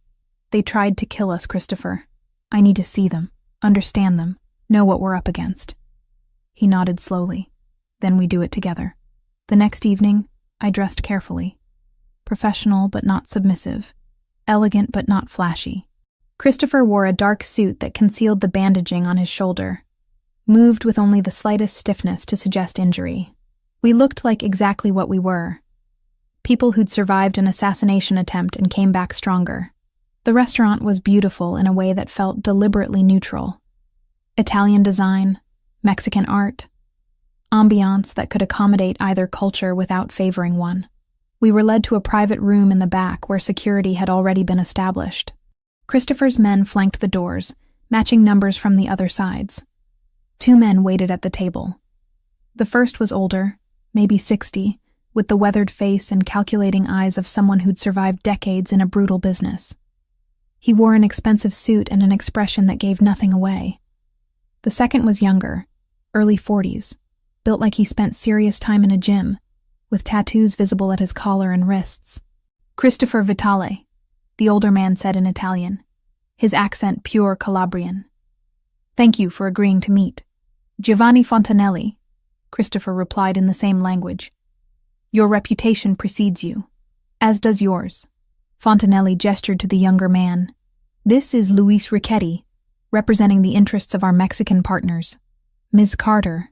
They tried to kill us, Christopher. I need to see them, understand them, know what we're up against. He nodded slowly. Then we do it together. The next evening, I dressed carefully. Professional but not submissive. Elegant but not flashy. Christopher wore a dark suit that concealed the bandaging on his shoulder. Moved with only the slightest stiffness to suggest injury. We looked like exactly what we were. People who'd survived an assassination attempt and came back stronger. The restaurant was beautiful in a way that felt deliberately neutral. Italian design, Mexican art, ambiance that could accommodate either culture without favoring one. We were led to a private room in the back where security had already been established. Christopher's men flanked the doors, matching numbers from the other sides. 2 men waited at the table. The first was older, maybe 60, with the weathered face and calculating eyes of someone who'd survived decades in a brutal business. He wore an expensive suit and an expression that gave nothing away. The second was younger, early 40s, built like he spent serious time in a gym, with tattoos visible at his collar and wrists. Christopher Vitale, the older man said in Italian, his accent pure Calabrian. Thank you for agreeing to meet. Giovanni Fontanelli, Christopher replied in the same language. Your reputation precedes you, as does yours. Fontanelli gestured to the younger man. This is Luis Richetti, representing the interests of our Mexican partners. Ms. Carter,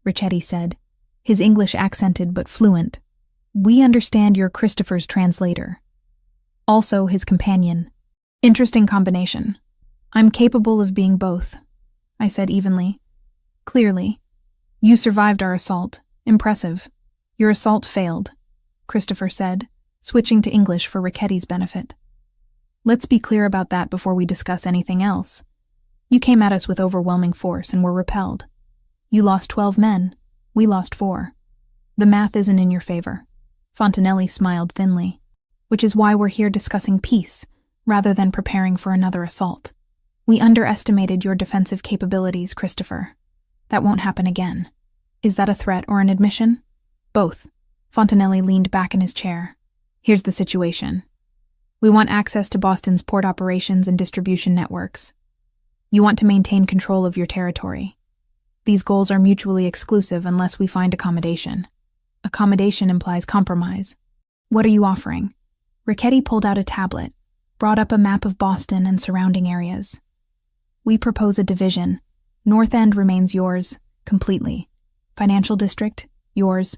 Richetti said, his English accented but fluent. We understand you're Christopher's translator. Also his companion. Interesting combination. I'm capable of being both, I said evenly. Clearly. You survived our assault. Impressive. Your assault failed, Christopher said, switching to English for Richetti's benefit. Let's be clear about that before we discuss anything else. You came at us with overwhelming force and were repelled. You lost 12 men. We lost 4. The math isn't in your favor. Fontanelli smiled thinly. Which is why we're here discussing peace, rather than preparing for another assault. We underestimated your defensive capabilities, Christopher. That won't happen again. Is that a threat or an admission? Both. Fontanelli leaned back in his chair. Here's the situation. We want access to Boston's port operations and distribution networks. You want to maintain control of your territory. These goals are mutually exclusive unless we find accommodation. Accommodation implies compromise. What are you offering? Richetti pulled out a tablet, brought up a map of Boston and surrounding areas. We propose a division. North End remains yours, completely. Financial District, yours.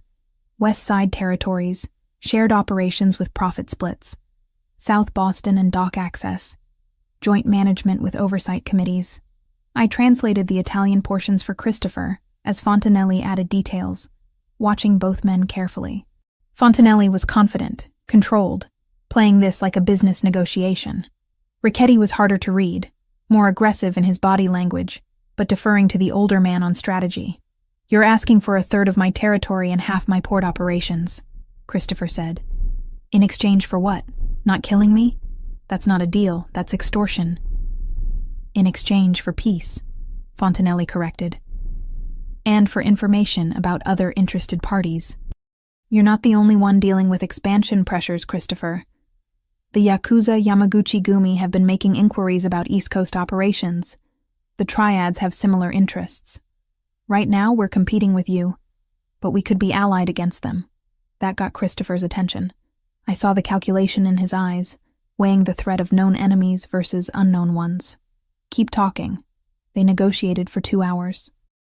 West Side territories, shared operations with profit splits. South Boston and dock access. Joint management with oversight committees. I translated the Italian portions for Christopher, as Fontanelli added details, watching both men carefully. Fontanelli was confident, controlled, playing this like a business negotiation. Richetti was harder to read, more aggressive in his body language, but deferring to the older man on strategy. You're asking for a third of my territory and half my port operations, Christopher said. In exchange for what? Not killing me? That's not a deal, that's extortion. In exchange for peace, Fontanelli corrected. And for information about other interested parties. You're not the only one dealing with expansion pressures, Christopher. The Yakuza Yamaguchi-gumi have been making inquiries about East Coast operations. The triads have similar interests. Right now, we're competing with you, but we could be allied against them. That got Christopher's attention. I saw the calculation in his eyes, weighing the threat of known enemies versus unknown ones. Keep talking. They negotiated for 2 hours.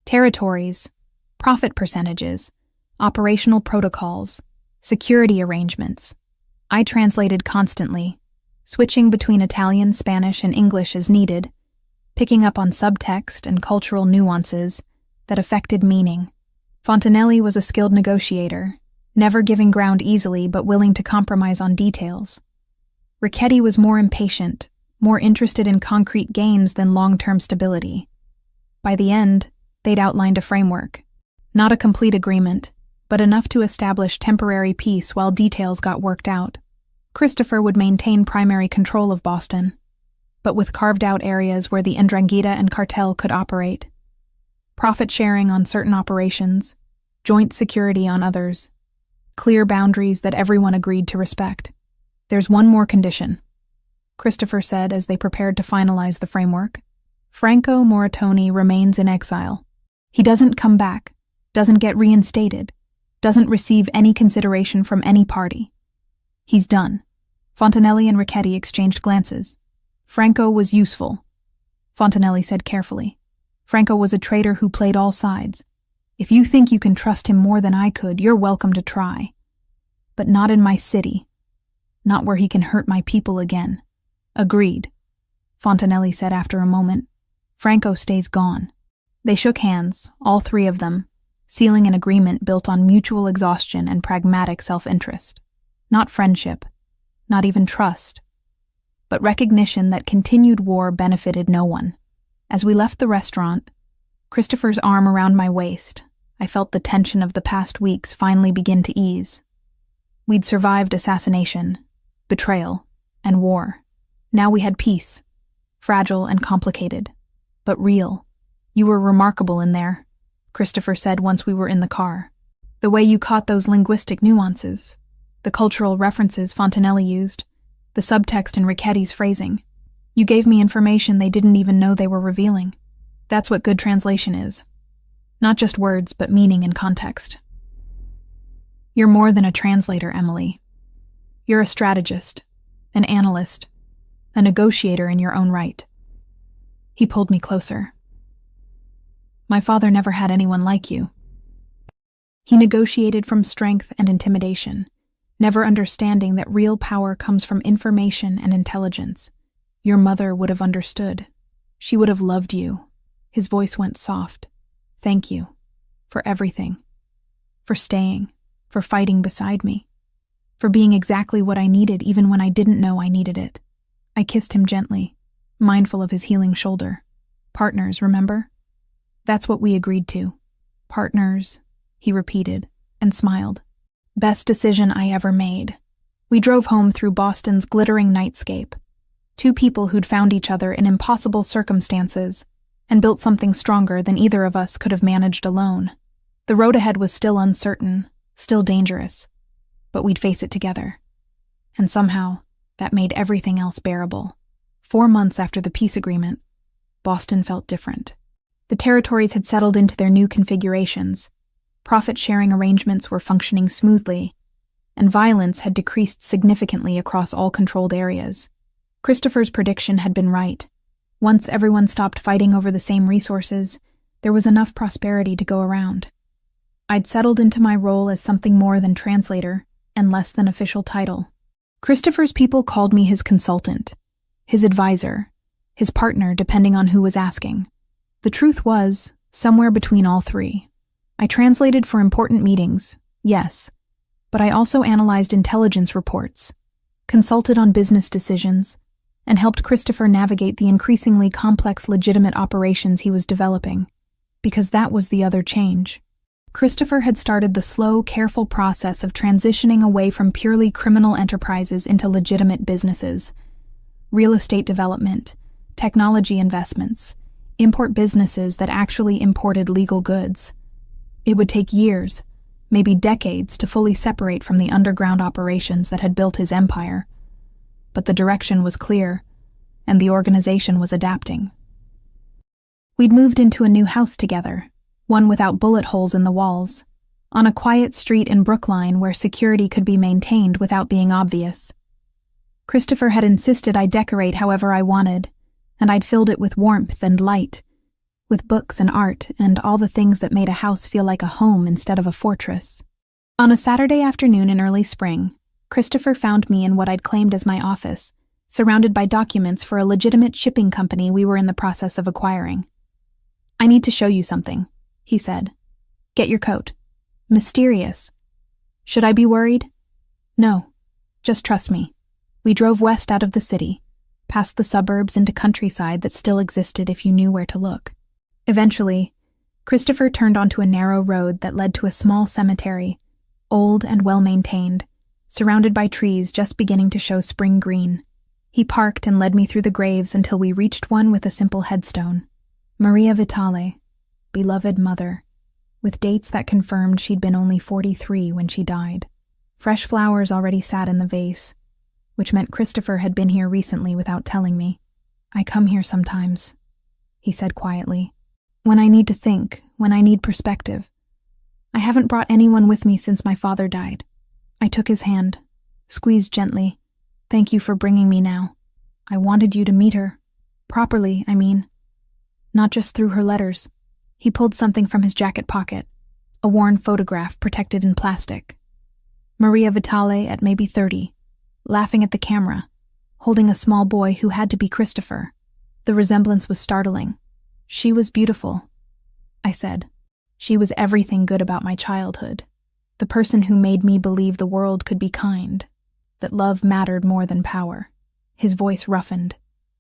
Territories, profit percentages, operational protocols, security arrangements. I translated constantly, switching between Italian, Spanish, and English as needed, picking up on subtext and cultural nuances that affected meaning. Fontanelli was a skilled negotiator, never giving ground easily but willing to compromise on details. Richetti was more impatient, more interested in concrete gains than long-term stability. By the end, they'd outlined a framework. Not a complete agreement, but enough to establish temporary peace while details got worked out. Christopher would maintain primary control of Boston, but with carved-out areas where the Ndrangheta and cartel could operate. Profit sharing on certain operations, joint security on others. Clear boundaries that everyone agreed to respect. There's one more condition, Christopher said as they prepared to finalize the framework. Franco Moratoni remains in exile. He doesn't come back, doesn't get reinstated, doesn't receive any consideration from any party. He's done. Fontanelli and Richetti exchanged glances. Franco was useful, Fontanelli said carefully. Franco was a traitor who played all sides. If you think you can trust him more than I could, you're welcome to try. But not in my city. Not where he can hurt my people again. Agreed, Fontanelli said after a moment. Franco stays gone. They shook hands, all three of them, sealing an agreement built on mutual exhaustion and pragmatic self-interest. Not friendship, not even trust, but recognition that continued war benefited no one. As we left the restaurant, Christopher's arm around my waist, I felt the tension of the past weeks finally begin to ease. We'd survived assassination, betrayal, and war. Now we had peace, fragile and complicated, but real. You were remarkable in there, Christopher said once we were in the car. The way you caught those linguistic nuances, the cultural references Fontanelli used, the subtext in Richetti's phrasing. You gave me information they didn't even know they were revealing. That's what good translation is. Not just words, but meaning and context. You're more than a translator, Emily. You're a strategist, an analyst, a negotiator in your own right. He pulled me closer. My father never had anyone like you. He negotiated from strength and intimidation, never understanding that real power comes from information and intelligence. Your mother would have understood. She would have loved you. His voice went soft. Thank you. For everything. For staying. For fighting beside me. For being exactly what I needed even when I didn't know I needed it. I kissed him gently, mindful of his healing shoulder. Partners, remember? That's what we agreed to. Partners, he repeated, and smiled. Best decision I ever made. We drove home through Boston's glittering nightscape. Two people who'd found each other in impossible circumstances and built something stronger than either of us could have managed alone. The road ahead was still uncertain, still dangerous, but we'd face it together. And somehow, that made everything else bearable. 4 months after the peace agreement, Boston felt different. The territories had settled into their new configurations. Profit-sharing arrangements were functioning smoothly, and violence had decreased significantly across all controlled areas. Christopher's prediction had been right. Once everyone stopped fighting over the same resources, there was enough prosperity to go around. I'd settled into my role as something more than translator and less than official title. Christopher's people called me his consultant, his advisor, his partner, depending on who was asking. The truth was, somewhere between all three. I translated for important meetings, yes, but I also analyzed intelligence reports, consulted on business decisions, and helped Christopher navigate the increasingly complex legitimate operations he was developing, because that was the other change. Christopher had started the slow, careful process of transitioning away from purely criminal enterprises into legitimate businesses. Real estate development, technology investments, import businesses that actually imported legal goods. It would take years, maybe decades, to fully separate from the underground operations that had built his empire. But the direction was clear, and the organization was adapting. We'd moved into a new house together, one without bullet holes in the walls, on a quiet street in Brookline where security could be maintained without being obvious. Christopher had insisted I decorate however I wanted, and I'd filled it with warmth and light, with books and art and all the things that made a house feel like a home instead of a fortress. On a Saturday afternoon in early spring, Christopher found me in what I'd claimed as my office, surrounded by documents for a legitimate shipping company we were in the process of acquiring. "I need to show you something," he said. "Get your coat." Mysterious. Should I be worried? No. Just trust me. We drove west out of the city, past the suburbs into countryside that still existed if you knew where to look. Eventually, Christopher turned onto a narrow road that led to a small cemetery, old and well-maintained, surrounded by trees just beginning to show spring green. He parked and led me through the graves until we reached one with a simple headstone. Maria Vitale, beloved mother, with dates that confirmed she'd been only 43 when she died. Fresh flowers already sat in the vase, which meant Christopher had been here recently without telling me. "I come here sometimes," he said quietly. "When I need to think, when I need perspective. I haven't brought anyone with me since my father died." I took his hand, squeezed gently. "Thank you for bringing me now. I wanted you to meet her. Properly, I mean. Not just through her letters." He pulled something from his jacket pocket, a worn photograph protected in plastic. Maria Vitale at maybe 30, laughing at the camera, holding a small boy who had to be Christopher. The resemblance was startling. "She was beautiful," I said. "She was everything good about my childhood. The person who made me believe the world could be kind, that love mattered more than power." His voice roughened.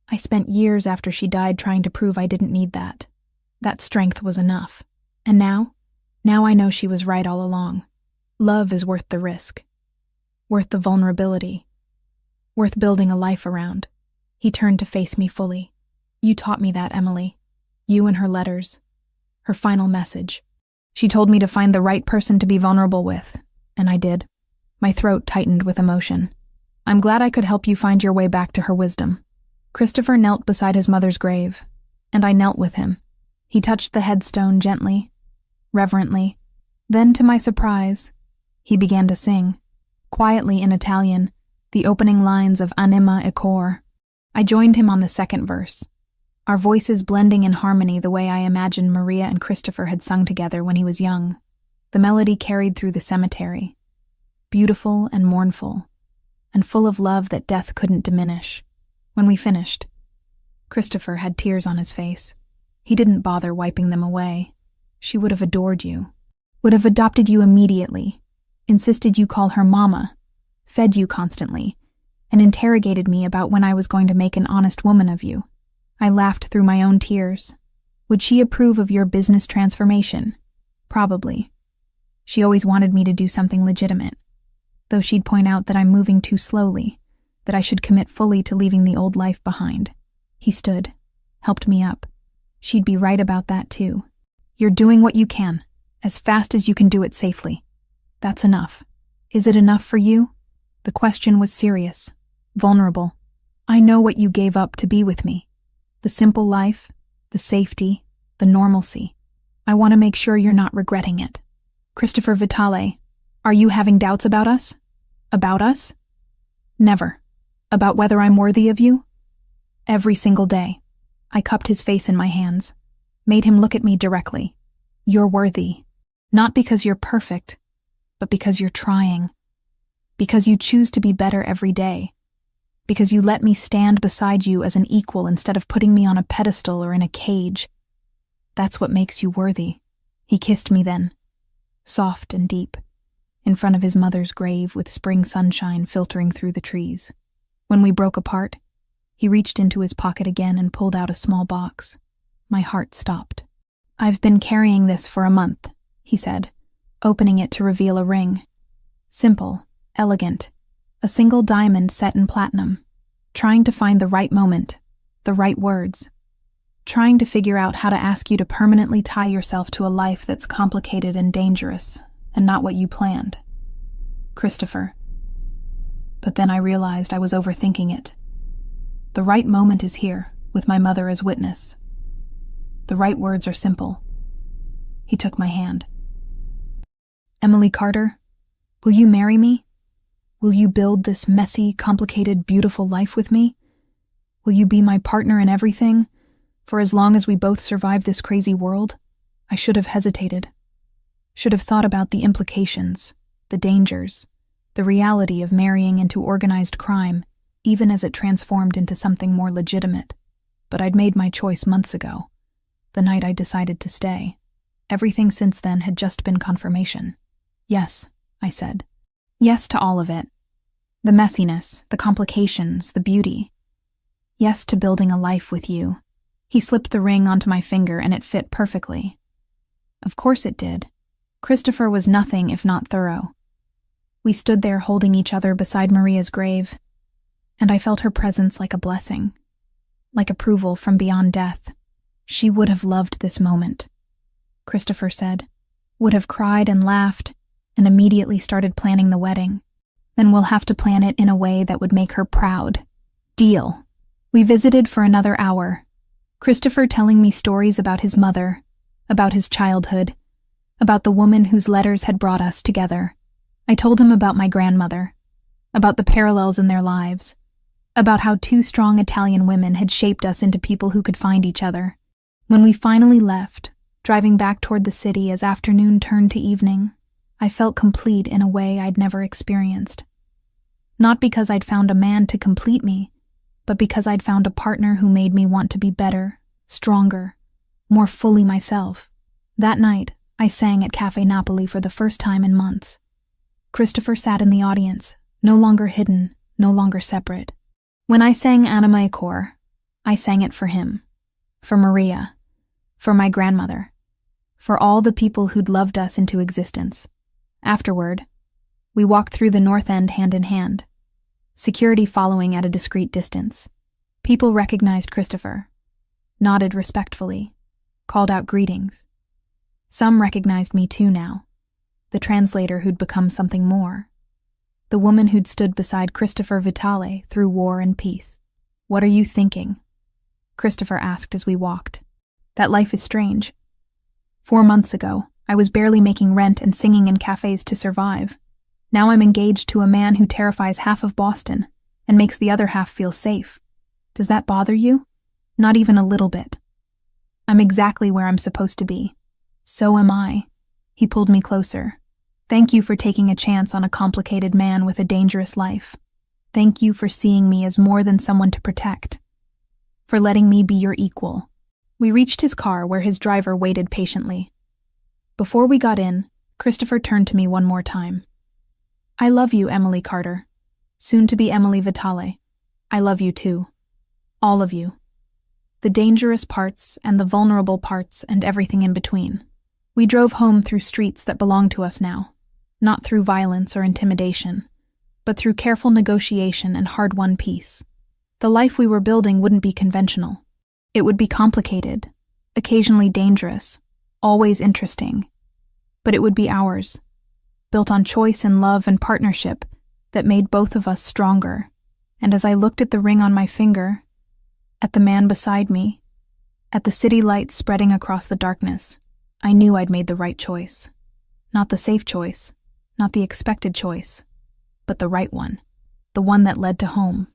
"I spent years after she died trying to prove I didn't need that. That strength was enough. And now I know she was right all along. Love is worth the risk, worth the vulnerability, worth building a life around." He turned to face me fully. "You taught me that, Emily. You and her letters. Her final message. She told me to find the right person to be vulnerable with, and I did." My throat tightened with emotion. "I'm glad I could help you find your way back to her wisdom." Christopher knelt beside his mother's grave, and I knelt with him. He touched the headstone gently, reverently. Then, to my surprise, he began to sing, quietly in Italian, the opening lines of Anima e Cor. I joined him on the second verse, our voices blending in harmony the way I imagined Maria and Christopher had sung together when he was young. The melody carried through the cemetery, beautiful and mournful, and full of love that death couldn't diminish. When we finished, Christopher had tears on his face. He didn't bother wiping them away. "She would have adored you, would have adopted you immediately, insisted you call her mama, fed you constantly, and interrogated me about when I was going to make an honest woman of you." I laughed through my own tears. "Would she approve of your business transformation?" "Probably. She always wanted me to do something legitimate, though she'd point out that I'm moving too slowly, that I should commit fully to leaving the old life behind." He stood, helped me up. "She'd be right about that too. You're doing what you can, as fast as you can do it safely. That's enough. Is it enough for you?" The question was serious, vulnerable. "I know what you gave up to be with me. The simple life, the safety, the normalcy. I want to make sure you're not regretting it. Christopher Vitale, are you having doubts about us? About us? Never. About whether I'm worthy of you? Every single day. I cupped his face in my hands, made him look at me directly. You're worthy. Not because you're perfect, but because you're trying. Because you choose to be better every day. Because you let me stand beside you as an equal instead of putting me on a pedestal or in a cage. That's what makes you worthy. He kissed me then, soft and deep, in front of his mother's grave with spring sunshine filtering through the trees. When we broke apart, he reached into his pocket again and pulled out a small box. My heart stopped. I've been carrying this for a month, he said, opening it to reveal a ring. Simple, elegant, a single diamond set in platinum, trying to find the right moment, the right words, trying to figure out how to ask you to permanently tie yourself to a life that's complicated and dangerous, and not what you planned. Christopher. But then I realized I was overthinking it. The right moment is here, with my mother as witness. The right words are simple. He took my hand. Emily Carter, will you marry me? Will you build this messy, complicated, beautiful life with me? Will you be my partner in everything? For as long as we both survive this crazy world? I should have hesitated. Should have thought about the implications, the dangers, the reality of marrying into organized crime, even as it transformed into something more legitimate. But I'd made my choice months ago, the night I decided to stay. Everything since then had just been confirmation. Yes, I said. Yes to all of it. The messiness, the complications, the beauty. Yes to building a life with you. He slipped the ring onto my finger and it fit perfectly. Of course it did. Christopher was nothing if not thorough. We stood there holding each other beside Maria's grave, and I felt her presence like a blessing, like approval from beyond death. She would have loved this moment, Christopher said, would have cried and laughed, and immediately started planning the wedding. Then we'll have to plan it in a way that would make her proud. Deal. We visited for another hour, Christopher telling me stories about his mother, about his childhood, about the woman whose letters had brought us together. I told him about my grandmother, about the parallels in their lives, about how two strong Italian women had shaped us into people who could find each other. When we finally left, driving back toward the city as afternoon turned to evening, I felt complete in a way I'd never experienced. Not because I'd found a man to complete me, but because I'd found a partner who made me want to be better, stronger, more fully myself. That night, I sang at Cafe Napoli for the first time in months. Christopher sat in the audience, no longer hidden, no longer separate. When I sang Anima e Cor, I sang it for him, for Maria, for my grandmother, for all the people who'd loved us into existence. Afterward, we walked through the North End hand in hand, security following at a discreet distance. People recognized Christopher, nodded respectfully, called out greetings. Some recognized me too now, the translator who'd become something more, the woman who'd stood beside Christopher Vitale through war and peace. What are you thinking? Christopher asked as we walked. That life is strange. 4 months ago, I was barely making rent and singing in cafes to survive. Now I'm engaged to a man who terrifies half of Boston and makes the other half feel safe. Does that bother you? Not even a little bit. I'm exactly where I'm supposed to be. So am I. He pulled me closer. Thank you for taking a chance on a complicated man with a dangerous life. Thank you for seeing me as more than someone to protect. For letting me be your equal. We reached his car where his driver waited patiently. Before we got in, Christopher turned to me one more time. I love you, Emily Carter. Soon to be Emily Vitale. I love you too. All of you. The dangerous parts and the vulnerable parts and everything in between. We drove home through streets that belong to us now, not through violence or intimidation, but through careful negotiation and hard-won peace. The life we were building wouldn't be conventional. It would be complicated, occasionally dangerous, always interesting, but it would be ours, built on choice and love and partnership that made both of us stronger. And as I looked at the ring on my finger, at the man beside me, At the city lights spreading across the darkness, I knew I'd made the right choice. Not the safe choice, not the expected choice, but the right one, the one that led to home.